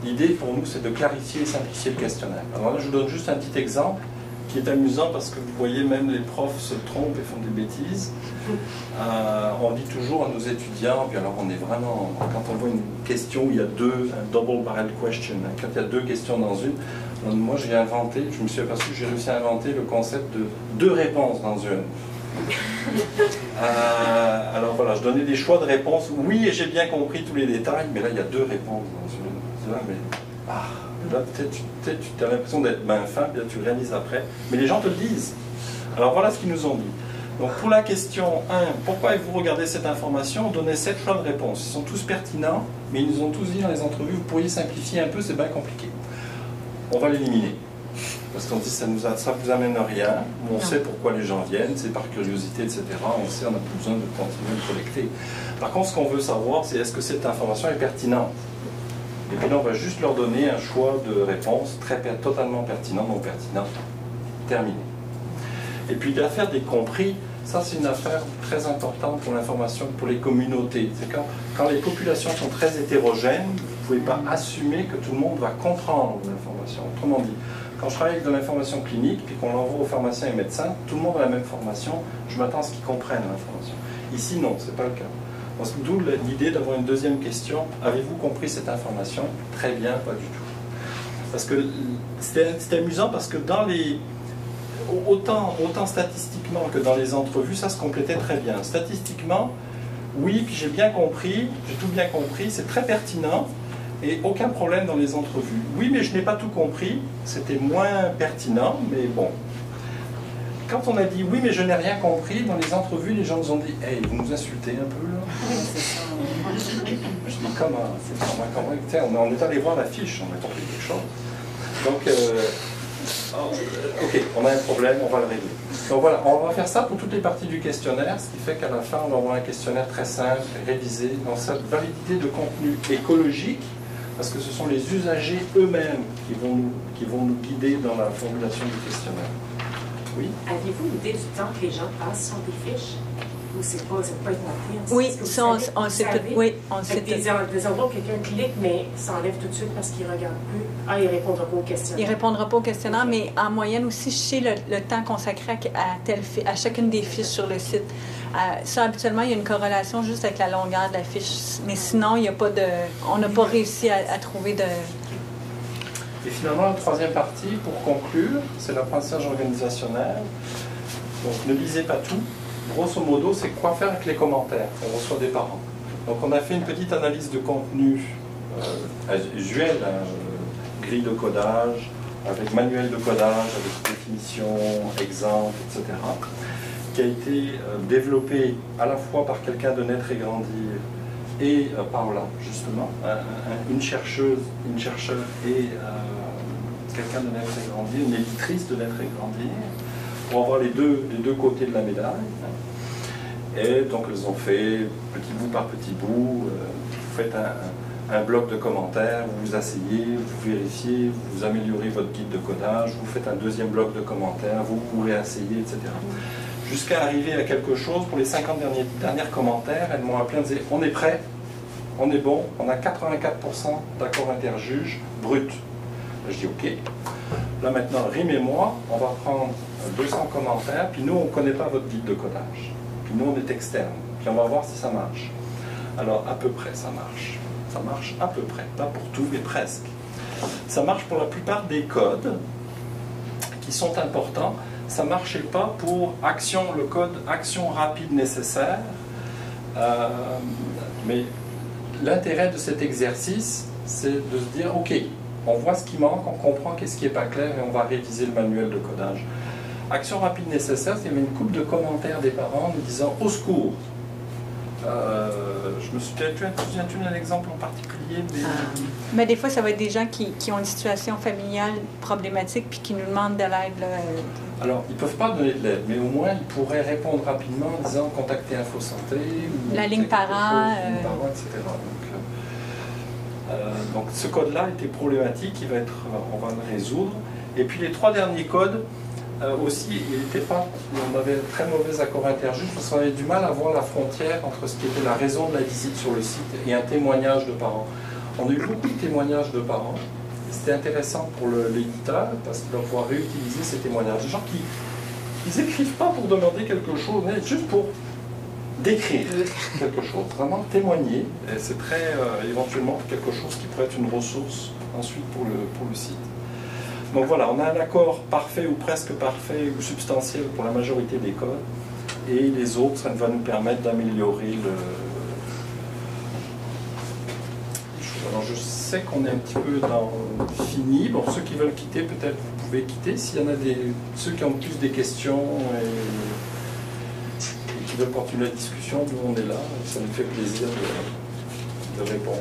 Speaker 2: l'idée pour nous, c'est de clarifier et simplifier le questionnaire. Alors là, je vous donne juste un petit exemple qui est amusant parce que vous voyez, même les profs se trompent et font des bêtises. On dit toujours à nos étudiants, puis alors on est vraiment, quand on voit une question où il y a un double barrel question, hein, quand il y a 2 questions dans une, moi je me suis aperçu que j'ai réussi à inventer le concept de 2 réponses dans une. Alors voilà, je donnais des choix de réponses. Oui, et j'ai bien compris tous les détails, mais là il y a 2 réponses dans une. Là, mais, là peut-être tu as l'impression d'être fin, bien tu réalises après. Mais les gens te le disent. Alors voilà ce qu'ils nous ont dit. Donc pour la question 1, pourquoi avez-vous regardé cette information? On donnait 7 choix de réponse. Ils sont tous pertinents, mais ils nous ont tous dit dans les entrevues, vous pourriez simplifier un peu, c'est bien compliqué. On va l'éliminer. Parce qu'on dit ça vous amène à rien, on sait pourquoi les gens viennent, c'est par curiosité, etc. On sait, on n'a plus besoin de continuer de collecter. Par contre, ce qu'on veut savoir, c'est est-ce que cette information est pertinente? Et puis là, on va juste leur donner un choix de réponse totalement pertinent, non pertinent. Terminé. Et puis l'affaire des compris, ça c'est une affaire très importante pour l'information, pour les communautés. C'est quand les populations sont très hétérogènes, vous ne pouvez pas assumer que tout le monde va comprendre l'information. Autrement dit, quand je travaille avec de l'information clinique et qu'on l'envoie aux pharmaciens et médecins, tout le monde a la même formation, je m'attends à ce qu'ils comprennent l'information. Ici, non, ce n'est pas le cas. D'où l'idée d'avoir une deuxième question. Avez-vous compris cette information? Très bien, pas du tout. Parce que c'était amusant parce que dans les... Autant statistiquement que dans les entrevues, ça se complétait très bien. Statistiquement, oui, puis j'ai bien compris, j'ai tout bien compris, c'est très pertinent. Et aucun problème dans les entrevues. Oui, mais je n'ai pas tout compris, c'était moins pertinent, mais bon. Quand on a dit oui, mais je n'ai rien compris, dans les entrevues, les gens nous ont dit « Hey, vous nous insultez un peu, là ?» Je dis « Comment? On est allé voir la fiche, on a compris quelque chose. » Donc, ok, on a un problème, on va le régler. Donc voilà, on va faire ça pour toutes les parties du questionnaire, ce qui fait qu'à la fin, on va avoir un questionnaire très simple, révisé, dans sa validité de contenu écologique, parce que ce sont les usagers eux-mêmes qui vont nous guider dans la formulation du questionnaire. Oui?
Speaker 11: Avez-vous une idée du temps que les gens passent sur des fiches? Ou c'est pas être noté?
Speaker 1: Oui, ça, on sait tout. Oui, on sait tout.
Speaker 11: Des endroits où quelqu'un clique, mais s'enlève tout de suite parce qu'il ne regarde plus. Ah, il ne répondra pas au questionnaire.
Speaker 1: Il ne répondra pas au questionnaire, mais en moyenne aussi, je sais le temps consacré à chacune des fiches sur le site. Ça, habituellement, il y a une corrélation juste avec la longueur de la fiche. Mais sinon, il n'y a pas de... On n'a pas réussi à trouver de...
Speaker 2: Et finalement, la troisième partie, pour conclure, c'est l'apprentissage organisationnel. Donc, ne lisez pas tout. Grosso modo, c'est quoi faire avec les commentaires qu'on reçoit des parents. Donc, on a fait une petite analyse de contenu usuel, grille de codage, avec manuel de codage, avec définition, exemple, etc., qui a été développé à la fois par quelqu'un de Naître et Grandir et Paola, justement, une chercheur et quelqu'un de Naître et Grandir, une éditrice de Naître et Grandir, pour avoir les deux côtés de la médaille. Et donc elles ont fait petit bout par petit bout, vous faites un bloc de commentaires, vous vous asseyez, vous vérifiez, vous améliorez votre guide de codage, vous faites un deuxième bloc de commentaires, vous pouvez essayer, etc. Jusqu'à arriver à quelque chose, pour les 50 derniers commentaires, elles m'ont appelé, elles disaient, on est prêt, on est bon, on a 84% d'accord interjuge brut. Je dis ok. Là maintenant, Rim et moi, on va prendre 200 commentaires, puis nous on ne connaît pas votre guide de codage. Puis nous on est externe, puis on va voir si ça marche. Alors à peu près ça marche. Ça marche à peu près, pas pour tout, mais presque. Ça marche pour la plupart des codes qui sont importants. Ça ne marchait pas pour le code action rapide nécessaire. Mais l'intérêt de cet exercice, c'est de se dire, ok, on voit ce qui manque, on comprend qu'est-ce qui n'est pas clair et on va réviser le manuel de codage. Action rapide nécessaire, il y avait une couple de commentaires des parents nous disant, au secours. Je me suis tu as un exemple en particulier
Speaker 1: mais des fois, ça va être des gens qui ont une situation familiale problématique puis qui nous demandent de l'aide.
Speaker 2: Alors, ils ne peuvent pas donner de l'aide, mais au moins, ils pourraient répondre rapidement en disant contacter Info Santé. Ou
Speaker 1: la ligne parent.
Speaker 2: Etc. Donc, ce code-là était problématique, on va le résoudre. Et puis, les 3 derniers codes, aussi, on avait un très mauvais accord interjuge parce qu'on avait du mal à voir la frontière entre ce qui était la raison de la visite sur le site et un témoignage de parents. On a eu beaucoup de témoignages de parents. C'était intéressant pour l'éditeur parce qu'il va pouvoir réutiliser ces témoignages. Des gens qui n'écrivent pas pour demander quelque chose, mais juste pour décrire quelque chose, vraiment témoigner. Et c'est très éventuellement quelque chose qui pourrait être une ressource ensuite pour le site. Donc voilà, on a un accord parfait ou presque parfait ou substantiel pour la majorité des codes. Et les autres, ça va nous permettre d'améliorer le... Alors je sais qu'on est un petit peu fini. Bon, ceux qui veulent quitter, peut-être vous pouvez quitter. S'il y en a ceux qui ont plus des questions et qui veulent continuer la discussion, nous on est là. Ça nous fait plaisir de répondre.